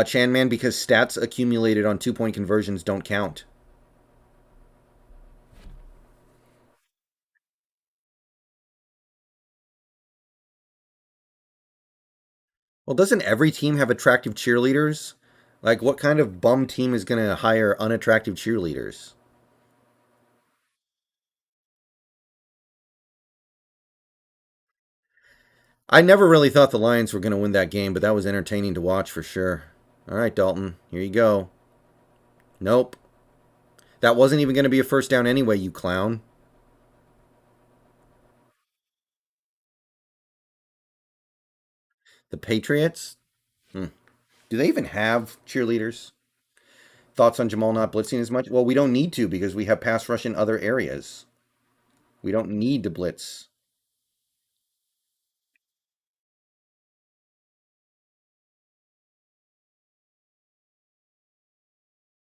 Chanman, because stats accumulated on 2 point conversions don't count. Well, doesn't every team have attractive cheerleaders? Like, what kind of bum team is going to hire unattractive cheerleaders? I never really thought the Lions were going to win that game, but that was entertaining to watch for sure. All right, Dalton, here you go. Nope. That wasn't even going to be a first down anyway, you clown. The Patriots? Hmm. Do they even have cheerleaders? Thoughts on Jamal not blitzing as much? Well, we don't need to because we have pass rush in other areas. We don't need to blitz.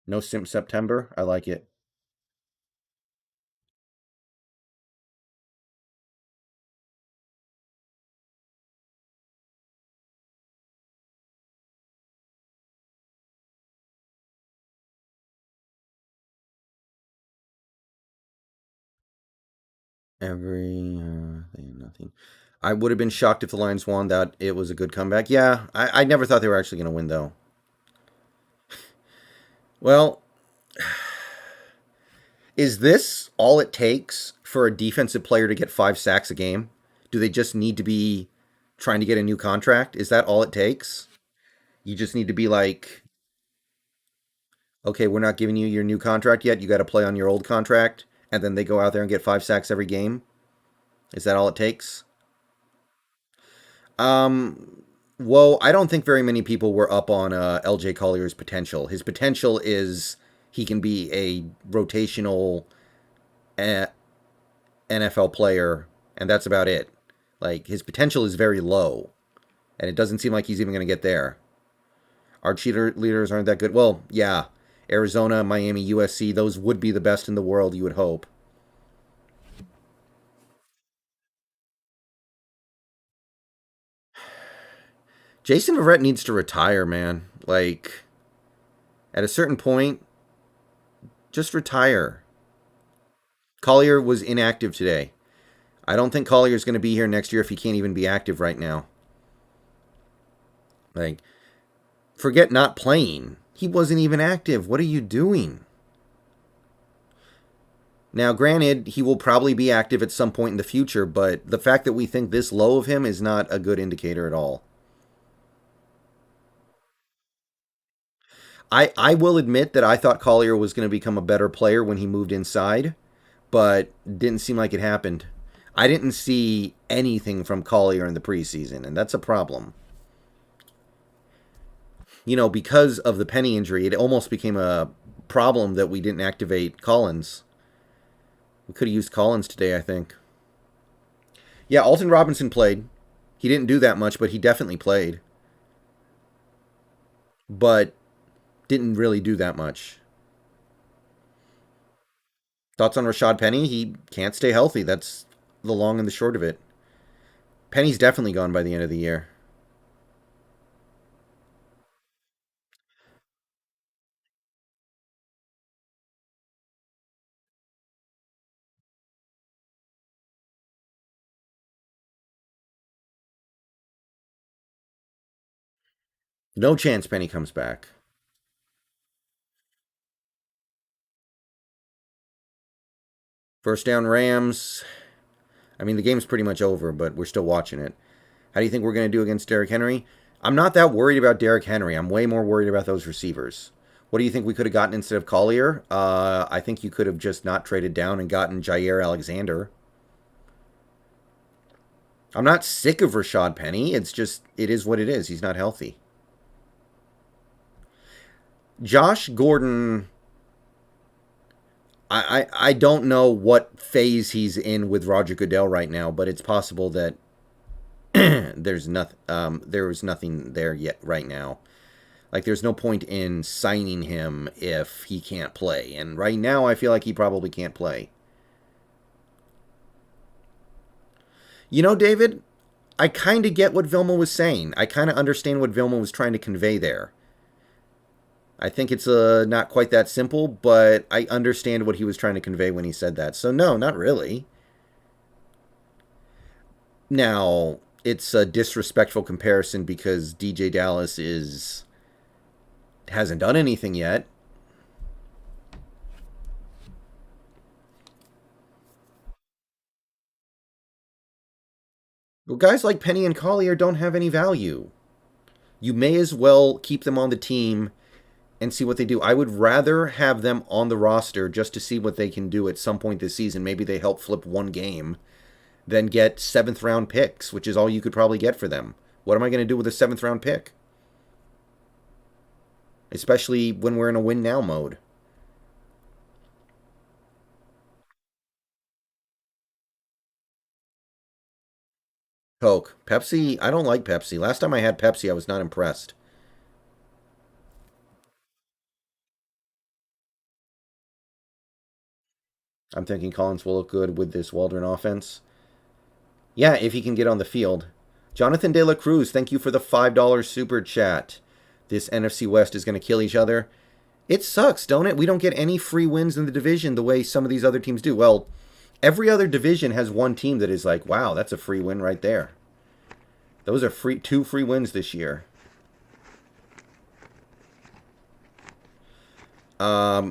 No Simp September. I like it. Every nothing. I would have been shocked if the Lions won. That it was a good comeback. Yeah, I never thought they were actually going to win though. Well, is this all it takes for a defensive player to get 5 sacks a game? Do they just need to be trying to get a new contract? Is that all it takes? You just need to be like, okay, we're not giving you your new contract yet. You got to play on your old contract, and then they go out there and get 5 sacks every game. Is that all it takes? Well, I don't think very many people were up on LJ Collier's potential. His potential is he can be a rotational NFL player, and that's about it. Like his potential is very low, and it doesn't seem like he's even going to get there. Our cheater leaders aren't that good. Well, yeah, Arizona, Miami, USC, those would be the best in the world. You would hope. Jason Verrett needs to retire, man. Like at a certain point, just retire. Collier was inactive today. I don't think Collier's going to be here next year if he can't even be active right now. Like, forget not playing. He wasn't even active. What are you doing? Now, granted, he will probably be active at some point in the future, but the fact that we think this low of him is not a good indicator at all. I will admit that I thought Collier was going to become a better player when he moved inside, but didn't seem like it happened. I didn't see anything from Collier in the preseason, and that's a problem. Because of the Penny injury, it almost became a problem that we didn't activate Collins. We could have used Collins today, I think. Yeah, Alton Robinson played. He didn't do that much, but he definitely played. But didn't really do that much. Thoughts on Rashad Penny? He can't stay healthy. That's the long and the short of it. Penny's definitely gone by the end of the year. No chance Penny comes back. First down Rams. I mean, the game's pretty much over, but we're still watching it. How do you think we're going to do against Derrick Henry? I'm not that worried about Derrick Henry. I'm way more worried about those receivers. What do you think we could have gotten instead of Collier? I think you could have just not traded down and gotten Jair Alexander. I'm not sick of Rashad Penny. It's just, it is what it is. He's not healthy. Josh Gordon, I don't know what phase he's in with Roger Goodell right now, but it's possible that there's nothing there yet right now. Like there's no point in signing him if he can't play. And right now I feel like he probably can't play. David, I kind of get what Vilma was saying. I kind of understand what Vilma was trying to convey there. I think it's not quite that simple, but I understand what he was trying to convey when he said that. So no, not really. Now, it's a disrespectful comparison because DJ Dallas is hasn't done anything yet. Well, guys like Penny and Collier don't have any value. You may as well keep them on the team and see what they do. I would rather have them on the roster just to see what they can do at some point this season. Maybe they help flip one game, than get seventh round picks, which is all you could probably get for them. What am I going to do with a seventh round pick? Especially when we're in a win now mode. Coke. Pepsi, I don't like Pepsi. Last time I had Pepsi, I was not impressed. I'm thinking Collins will look good with this Waldron offense. Yeah, if he can get on the field. Jonathan De La Cruz, thank you for the $5 super chat. This NFC West is going to kill each other. It sucks, don't it? We don't get any free wins in the division the way some of these other teams do. Well, every other division has one team that is like, wow, that's a free win right there. Those are two free wins this year.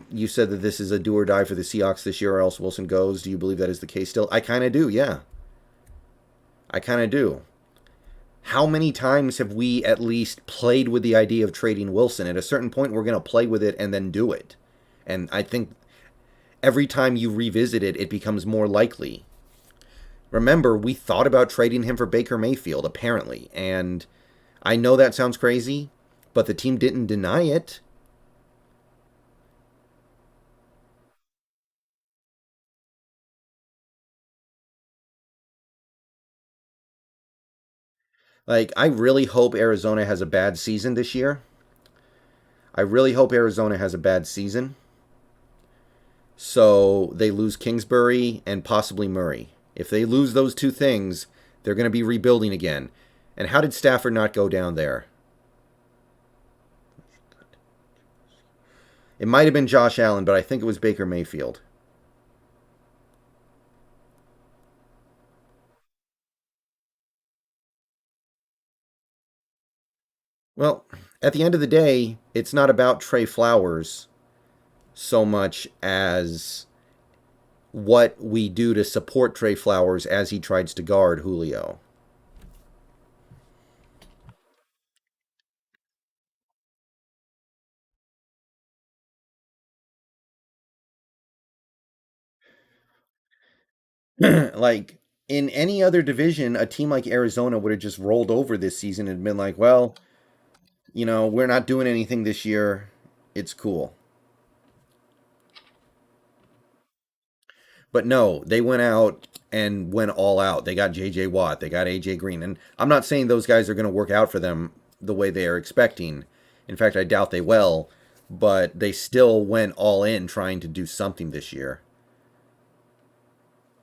You said that this is a do or die for the Seahawks this year, or else Wilson goes. Do you believe that is the case still? I kind of do, yeah. I kind of do. How many times have we at least played with the idea of trading Wilson? At a certain point, we're going to play with it and then do it. And I think every time you revisit it, it becomes more likely. Remember, we thought about trading him for Baker Mayfield, apparently. And I know that sounds crazy, but the team didn't deny it. Like, I really hope Arizona has a bad season this year. I really hope Arizona has a bad season. So they lose Kingsbury and possibly Murray. If they lose those two things, they're going to be rebuilding again. And how did Stafford not go down there? It might have been Josh Allen, but I think it was Baker Mayfield. Well, at the end of the day, it's not about Trey Flowers so much as what we do to support Trey Flowers as he tries to guard Julio. Like in any other division, a team like Arizona would have just rolled over this season and been like, well, we're not doing anything this year. It's cool. But no, they went out and went all out. They got JJ Watt, they got AJ Green. And I'm not saying those guys are going to work out for them the way they are expecting. In fact, I doubt they will, but they still went all in trying to do something this year.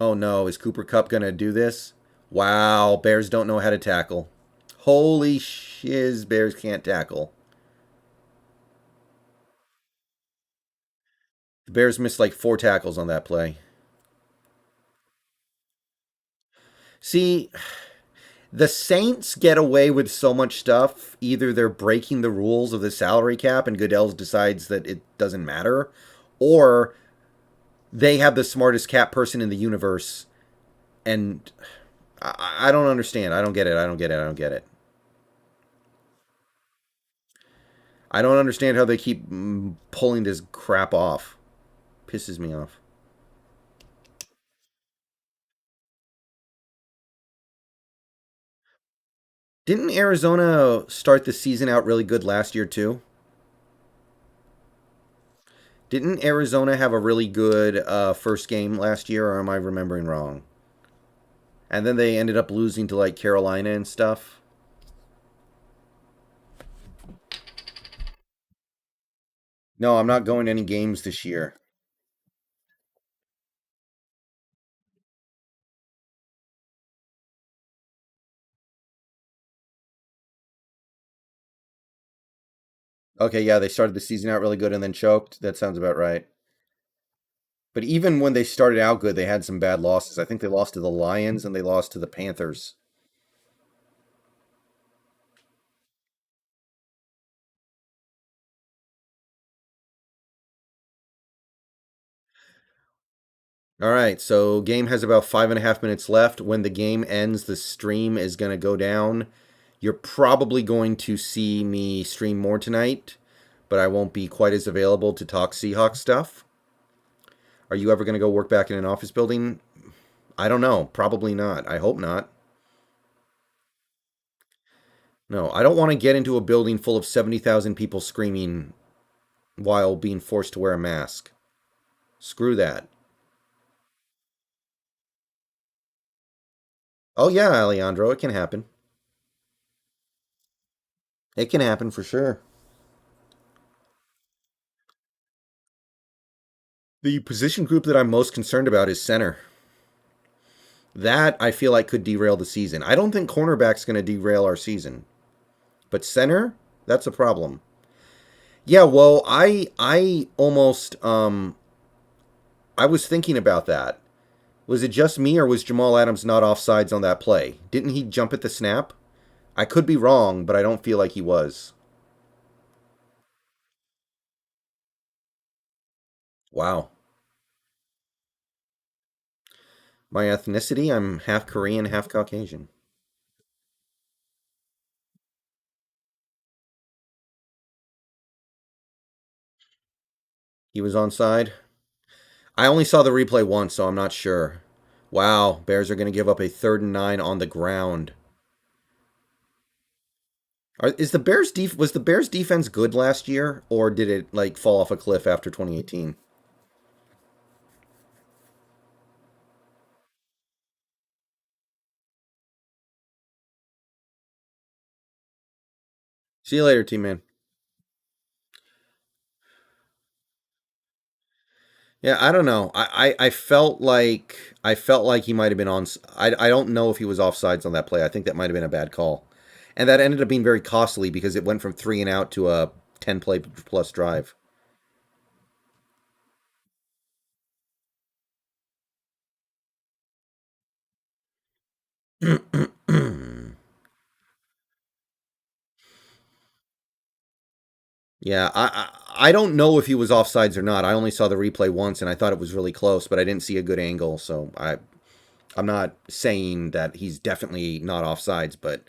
Oh no, is Cooper Cup going to do this? Wow, Bears don't know how to tackle. Holy shiz, Bears can't tackle. The Bears missed like 4 tackles on that play. See, the Saints get away with so much stuff. Either they're breaking the rules of the salary cap and Goodell decides that it doesn't matter, or they have the smartest cap person in the universe. And I don't understand. I don't get it. I don't get it. I don't get it. I don't understand how they keep pulling this crap off. Pisses me off. Didn't Arizona start the season out really good last year too? Didn't Arizona have a really good first game last year, or am I remembering wrong? And then they ended up losing to like Carolina and stuff. No, I'm not going to any games this year. Okay, yeah, they started the season out really good and then choked. That sounds about right. But even when they started out good, they had some bad losses. I think they lost to the Lions and they lost to the Panthers. All right, so game has about 5.5 minutes left. When the game ends, the stream is going to go down. You're probably going to see me stream more tonight, but I won't be quite as available to talk Seahawks stuff. Are you ever going to go work back in an office building? I don't know. Probably not. I hope not. No, I don't want to get into a building full of 70,000 people screaming while being forced to wear a mask. Screw that. Oh, yeah, Alejandro, it can happen. It can happen for sure. The position group that I'm most concerned about is center. That I feel like could derail the season. I don't think cornerback's going to derail our season, but center, that's a problem. Yeah, well, I almost I was thinking about that. Was it just me or was Jamal Adams not offsides on that play? Didn't he jump at the snap? I could be wrong, but I don't feel like he was. Wow. My ethnicity, I'm half Korean, half Caucasian. He was onside. I only saw the replay once, so I'm not sure. Wow, Bears are going to give up a 3rd and 9 on the ground. Is the was the Bears defense good last year, or did it like fall off a cliff after 2018? See you later, team man. Yeah, I don't know. I felt like he might have been on. I don't know if he was offsides on that play. I think that might have been a bad call, and that ended up being very costly because it went from 3 and out to a 10 play plus drive. Yeah, I don't know if he was offsides or not. I only saw the replay once, and I thought it was really close, but I didn't see a good angle. So I'm not saying that he's definitely not offsides, but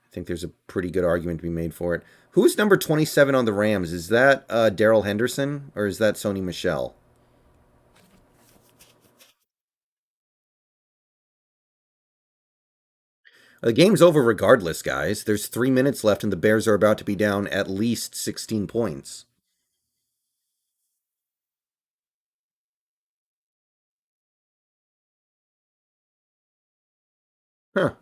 I think there's a pretty good argument to be made for it. Who's number 27 on the Rams? Is that Daryl Henderson or is that Sony Michelle? The game's over regardless, guys. There's 3 minutes left, and the Bears are about to be down at least 16 points. Huh.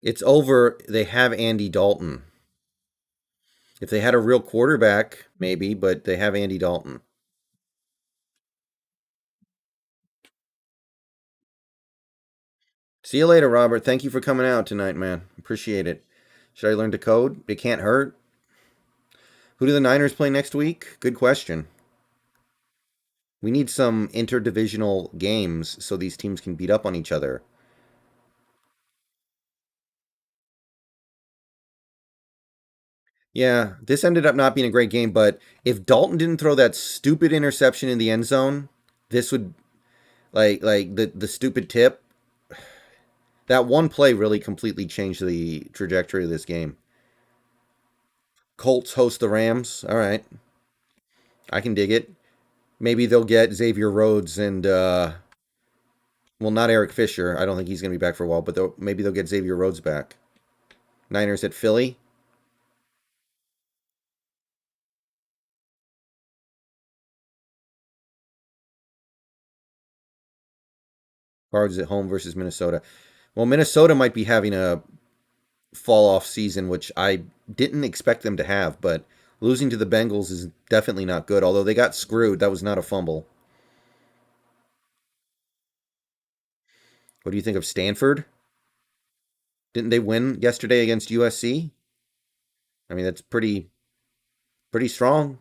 It's over. They have Andy Dalton. If they had a real quarterback, maybe, but they have Andy Dalton. See you later, Robert. Thank you for coming out tonight, man. Appreciate it. Should I learn to code? It can't hurt. Who do the Niners play next week? Good question. We need some interdivisional games so these teams can beat up on each other. Yeah, this ended up not being a great game, but if Dalton didn't throw that stupid interception in the end zone, this would like the stupid tip. That one play really completely changed the trajectory of this game. Colts host the Rams. All right, I can dig it. Maybe they'll get Xavier Rhodes and well, not Eric Fisher. I don't think he's going to be back for a while, but maybe they'll get Xavier Rhodes back. Niners at Philly. Cards at home versus Minnesota. Well, Minnesota might be having a fall off season, which I didn't expect them to have, but losing to the Bengals is definitely not good. Although they got screwed, that was not a fumble. What do you think of Stanford? Didn't they win yesterday against USC? I mean, that's pretty strong.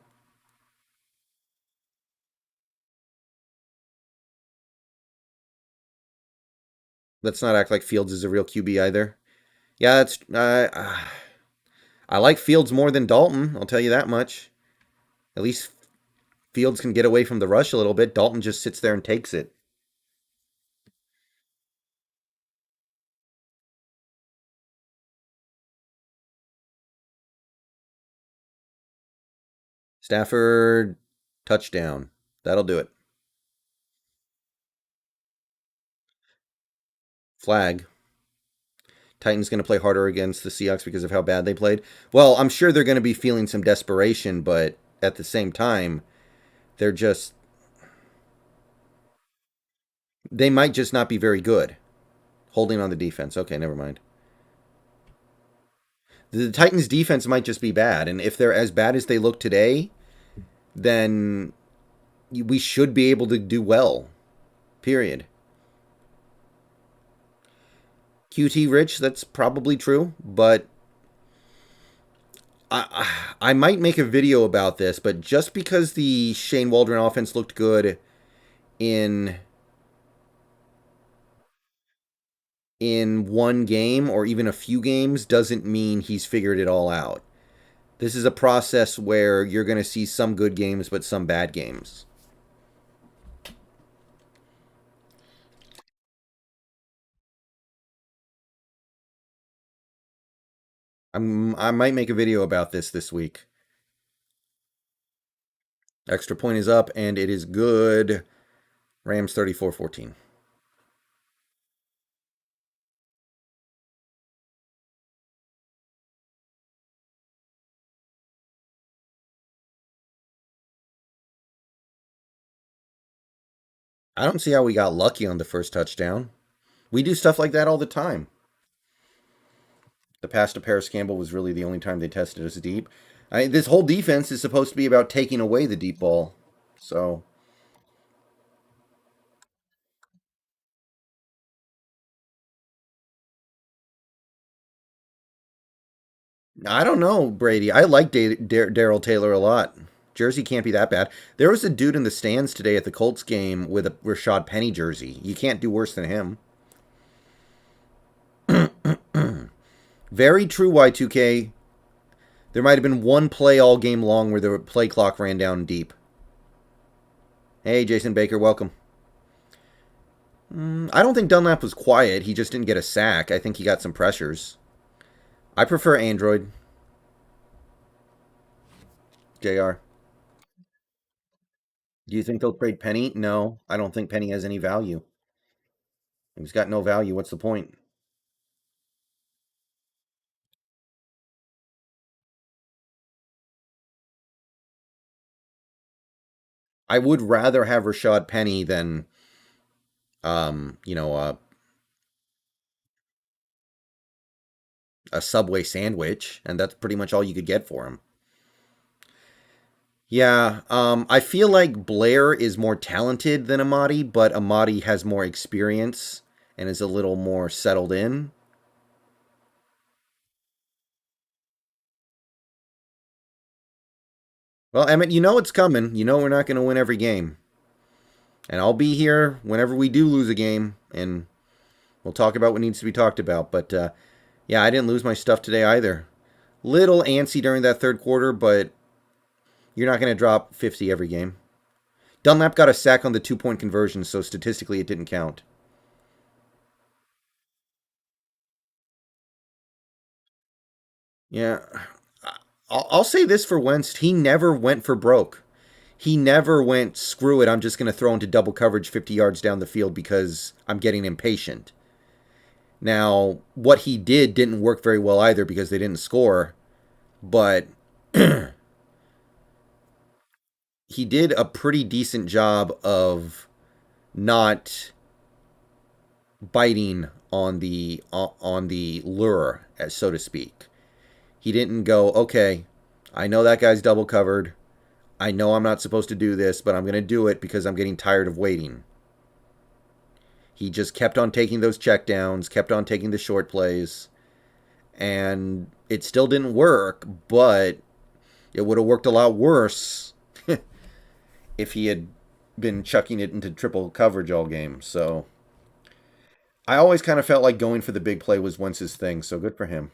Let's not act like Fields is a real QB either. Yeah, that's I like Fields more than Dalton. I'll tell you that much. At least Fields can get away from the rush a little bit. Dalton just sits there and takes it. Stafford touchdown. That'll do it. Flag. Titans going to play harder against the Seahawks because of how bad they played. Well, I'm sure they're going to be feeling some desperation, but at the same time, they're just they might just not be very good holding on the defense. Okay, never mind. The Titans defense might just be bad, and if they're as bad as they look today, then we should be able to do well. Period. QT Rich, that's probably true, but I might make a video about this, but just because the Shane Waldron offense looked good in one game or even a few games doesn't mean he's figured it all out. This is a process where you're going to see some good games but some bad games. I might make a video about this week. Extra point is up and it is good. Rams 34-14. I don't see how we got lucky on the first touchdown. We do stuff like that all the time. The pass to Paris Campbell was really the only time they tested us deep. This whole defense is supposed to be about taking away the deep ball. So I don't know, Brady. I like Daryl Taylor a lot. Jersey can't be that bad. There was a dude in the stands today at the Colts game with a Rashad Penny jersey. You can't do worse than him. Very true, Y2K. There might have been one play all game long where the play clock ran down deep. Hey, Jason Baker, welcome. I don't think Dunlap was quiet. He just didn't get a sack. I think he got some pressures. I prefer Android. JR. Do you think they'll trade Penny? No, I don't think Penny has any value. He's got no value. What's the point? I would rather have Rashad Penny than, um, you know, a, a Subway sandwich, and that's pretty much all you could get for him. Yeah, I feel like Blair is more talented than Amadi, but Amadi has more experience and is a little more settled in. Well, Emmett, you know it's coming. You know we're not going to win every game. And I'll be here whenever we do lose a game, and we'll talk about what needs to be talked about. But yeah, I didn't lose my stuff today either. Little antsy during that third quarter, but you're not going to drop 50 every game. Dunlap got a sack on the 2-point conversion, so statistically it didn't count. Yeah. I'll say this for Wentz. He never went for broke. He never went, screw it, I'm just going to throw into double coverage 50 yards down the field because I'm getting impatient. Now, what he didn't work very well either because they didn't score, but he did a pretty decent job of not biting on the lure, as so to speak. He didn't go, okay, I know that guy's double covered. I know I'm not supposed to do this, but I'm going to do it because I'm getting tired of waiting. He just kept on taking those checkdowns, kept on taking the short plays, and it still didn't work, but it would have worked a lot worse if he had been chucking it into triple coverage all game. So I always kind of felt like going for the big play was Wentz's thing, so good for him.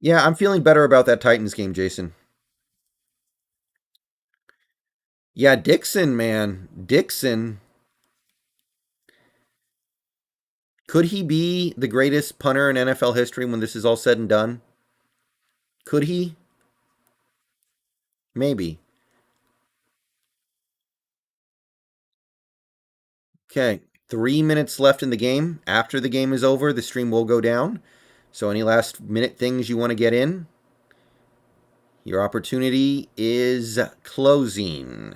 Yeah, I'm feeling better about that Titans game, Jason. Yeah, Dixon, man. Dixon. Could he be the greatest punter in NFL history when this is all said and done? Could he? Maybe. Okay. 3 minutes left in the game. After the game is over, the stream will go down. So, any last minute things you want to get in? Your opportunity is closing.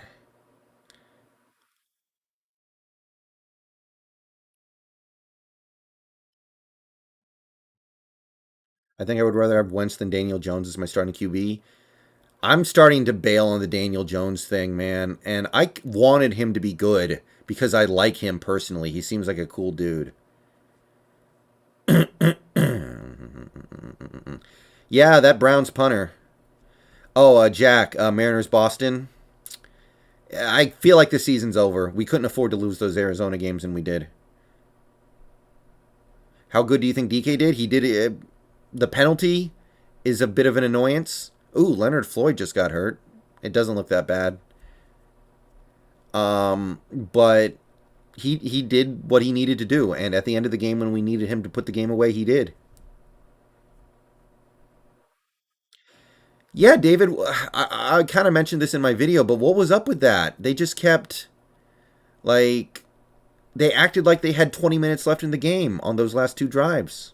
I think I would rather have Wentz than Daniel Jones as my starting QB. I'm starting to bail on the Daniel Jones thing, man. And I wanted him to be good because I like him personally. He seems like a cool dude. Yeah, that Browns punter. Oh, Jack, Mariners Boston. I feel like the season's over. We couldn't afford to lose those Arizona games, and we did. How good do you think DK did? He did it. The penalty is a bit of an annoyance. Ooh, Leonard Floyd just got hurt. It doesn't look that bad. But he did what he needed to do, and at the end of the game, when we needed him to put the game away, he did. Yeah, David, I kind of mentioned this in my video, but what was up with that? They just kept, like, they acted like they had 20 minutes left in the game on those last two drives.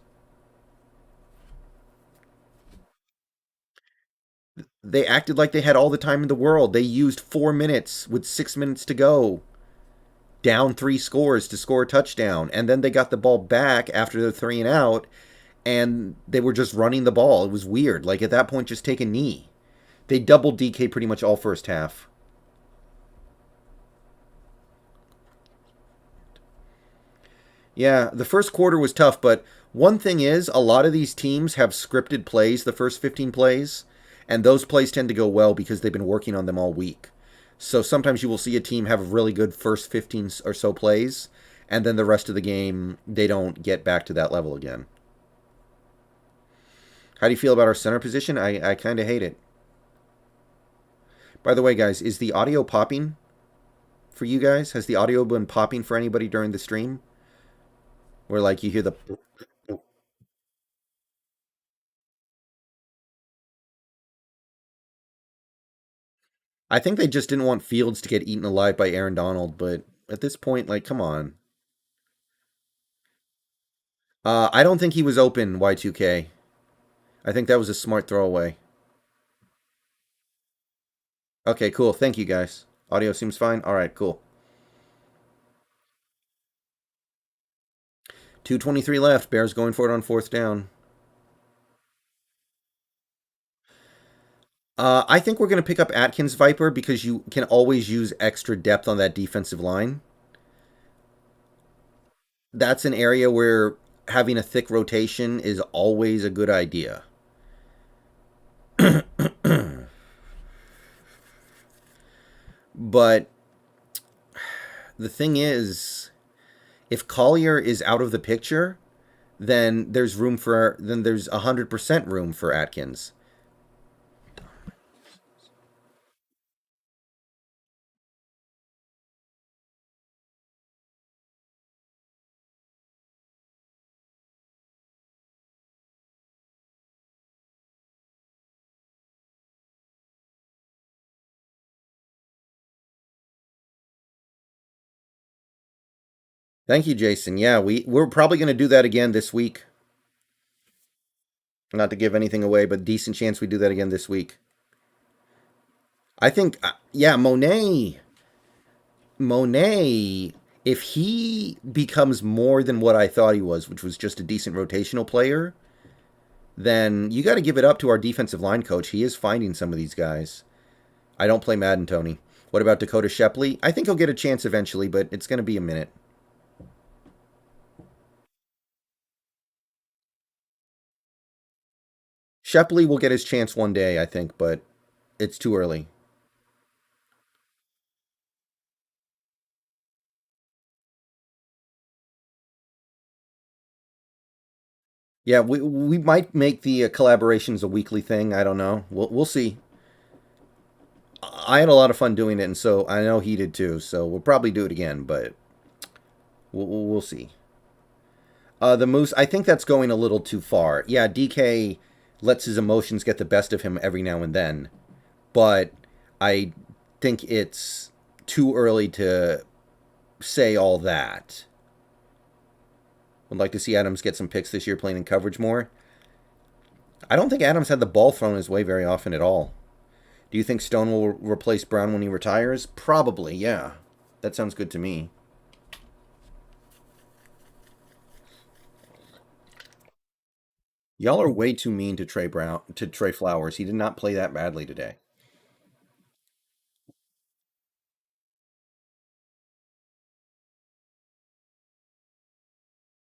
They acted like they had all the time in the world. They used 4 minutes with 6 minutes to go, down three scores to score a touchdown. And then they got the ball back after the three and out, and they were just running the ball. It was weird. Like, at that point, just take a knee. They doubled DK pretty much all first half. Yeah, the first quarter was tough, but one thing is, a lot of these teams have scripted plays the first 15 plays, and those plays tend to go well because they've been working on them all week. So sometimes you will see a team have a really good first 15 or so plays, and then the rest of the game, they don't get back to that level again. How do you feel about our center position? I kind of hate it. By the way, guys, is the audio popping for you guys? Has the audio been popping for anybody during the stream? Where, like, you hear the... I think they just didn't want Fields to get eaten alive by Aaron Donald, but at this point, like, come on. I don't think he was open, Y2K. I think that was a smart throwaway. Okay, cool. Thank you, guys. Audio seems fine. All right, cool. 2:23 left. Bears going for it on fourth down. I think we're going to pick up Atkins Viper because you can always use extra depth on that defensive line. That's an area where having a thick rotation is always a good idea. But the thing is, if Collier is out of the picture, then there's 100% room for Atkins. Thank you, Jason. Yeah, we're probably going to do that again this week. Not to give anything away, but decent chance we do that again this week. I think, yeah, Monet, if he becomes more than what I thought he was, which was just a decent rotational player, then you got to give it up to our defensive line coach. He is finding some of these guys. I don't play Madden, Tony. What about Dakota Shepley? I think he'll get a chance eventually, but it's going to be a minute. Shepley will get his chance one day, I think, but it's too early. Yeah, we might make the collaborations a weekly thing. I don't know. We'll see. I had a lot of fun doing it, and so I know he did too. So we'll probably do it again, but we'll see. The Moose, I think that's going a little too far. Yeah, DK lets his emotions get the best of him every now and then, but I think it's too early to say all that. Would like to see Adams get some picks this year playing in coverage more. I don't think Adams had the ball thrown his way very often at all. Do you think Stone will replace Brown when he retires? Probably, yeah. That sounds good to me. Y'all are way too mean to Trey Flowers. He did not play that badly today.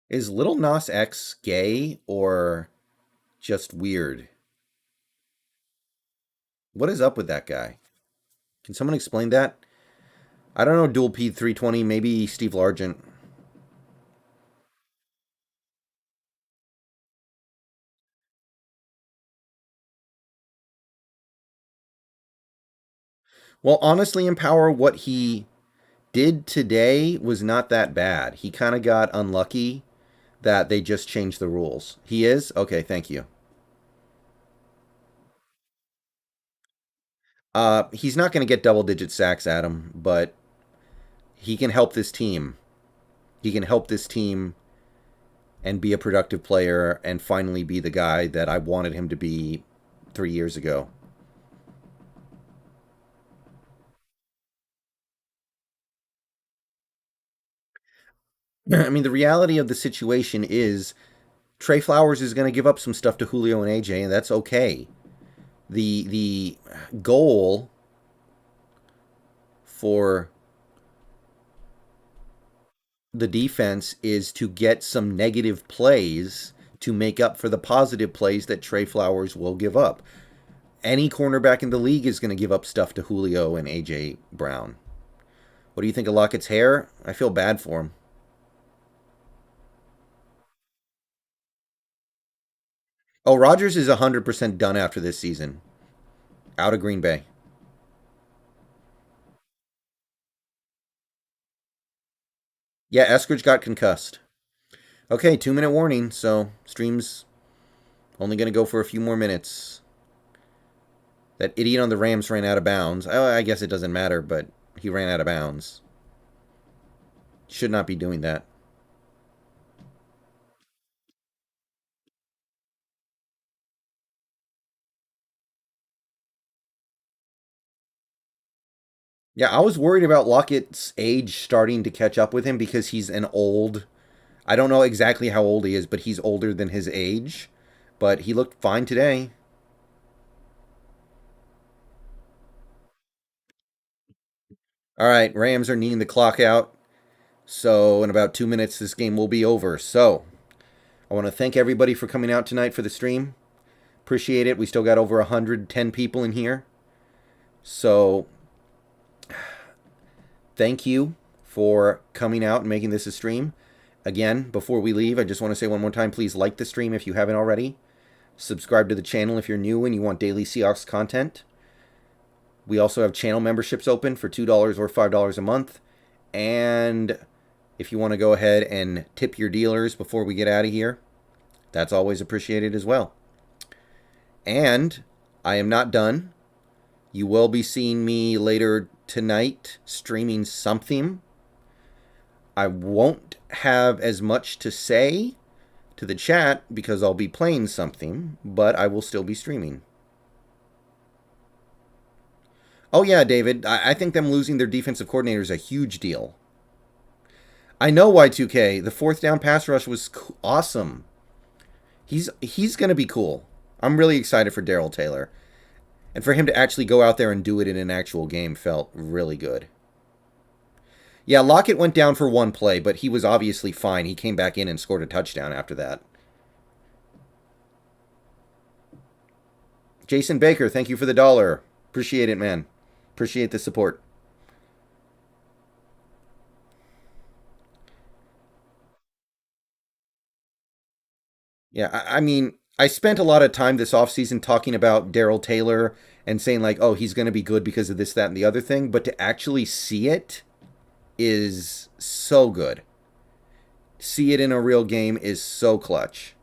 Is Little Nas X gay or just weird? What is up with that guy? Can someone explain that? I don't know, Dual P 320, maybe Steve Largent. Well, honestly, in Power, what he did today was not that bad. He kind of got unlucky that they just changed the rules. He is? Okay, thank you. He's not going to get double digit sacks, Adam, but he can help this team. He can help this team and be a productive player and finally be the guy that I wanted him to be 3 years ago. I mean, the reality of the situation is Trey Flowers is going to give up some stuff to Julio and AJ, and that's okay. The goal for the defense is to get some negative plays to make up for the positive plays that Trey Flowers will give up. any cornerback in the league is going to give up stuff to Julio and A.J. Brown. What do you think of Lockett's hair? I feel bad for him. Oh, Rodgers is 100% done after this season. Out of Green Bay. Yeah, Eskridge got concussed. Okay, 2-minute warning, so stream's only going to go for a few more minutes. That idiot on the Rams ran out of bounds. Oh, I guess it doesn't matter, but he ran out of bounds. Should not be doing that. Yeah, I was worried about Lockett's age starting to catch up with him because he's an old. I don't know exactly how old he is, but he's older than his age. But he looked fine today. All right, Rams are needing the clock out. So, in about 2 minutes, this game will be over. So, I want to thank everybody for coming out tonight for the stream. Appreciate it. We still got over 110 people in here. So, thank you for coming out and making this a stream. Again, before we leave, I just want to say one more time, please like the stream if you haven't already. Subscribe to the channel if you're new and you want daily Seahawks content. We also have channel memberships open for $2 or $5 a month. And if you want to go ahead and tip your dealers before we get out of here, that's always appreciated as well. And I am not done. You will be seeing me later tonight streaming something. I won't have as much to say to the chat because I'll be playing something, but I will still be streaming. Oh yeah, David, I think them losing their defensive coordinator is a huge deal. I know Y2K. The fourth down pass rush was awesome. He's going to be cool. I'm really excited for Darrell Taylor. And for him to actually go out there and do it in an actual game felt really good. Yeah, Lockett went down for one play, but he was obviously fine. He came back in and scored a touchdown after that. Jason Baker, thank you for the $1. Appreciate it, man. Appreciate the support. Yeah, I mean, I spent a lot of time this offseason talking about Darrell Taylor and saying, like, oh, he's going to be good because of this, that, and the other thing. But to actually see it is so good. See it in a real game is so clutch.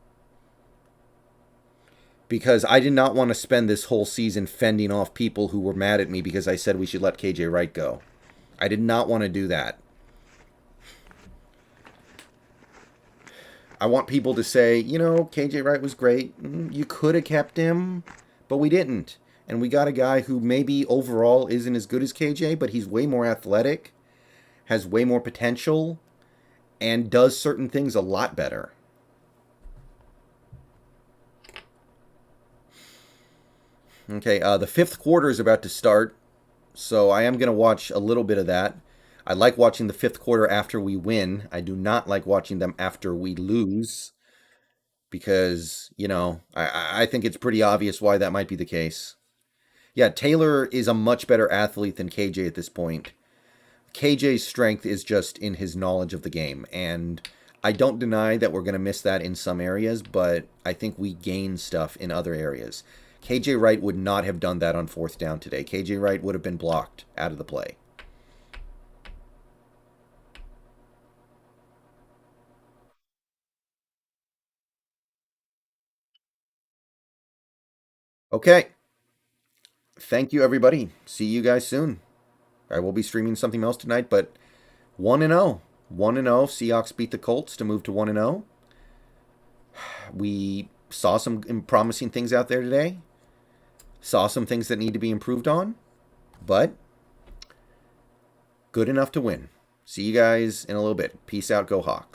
Because I did not want to spend this whole season fending off people who were mad at me because I said we should let KJ Wright go. I did not want to do that. I want people to say, you know, KJ Wright was great. You could have kept him, but we didn't. And we got a guy who maybe overall isn't as good as KJ, but he's way more athletic, has way more potential, and does certain things a lot better. Okay, the fifth quarter is about to start, so I am going to watch a little bit of that. I like watching the fifth quarter after we win. I do not like watching them after we lose because, you know, I think it's pretty obvious why that might be the case. Yeah, Taylor is a much better athlete than KJ at this point. KJ's strength is just in his knowledge of the game, and I don't deny that we're going to miss that in some areas, but I think we gain stuff in other areas. KJ Wright would not have done that on fourth down today. KJ Wright would have been blocked out of the play. Okay. Thank you, everybody. See you guys soon. I will be streaming something else tonight, but 1-0. 1-0. Seahawks beat the Colts to move to 1-0. We saw some promising things out there today. Saw some things that need to be improved on, but good enough to win. See you guys in a little bit. Peace out. Go Hawks.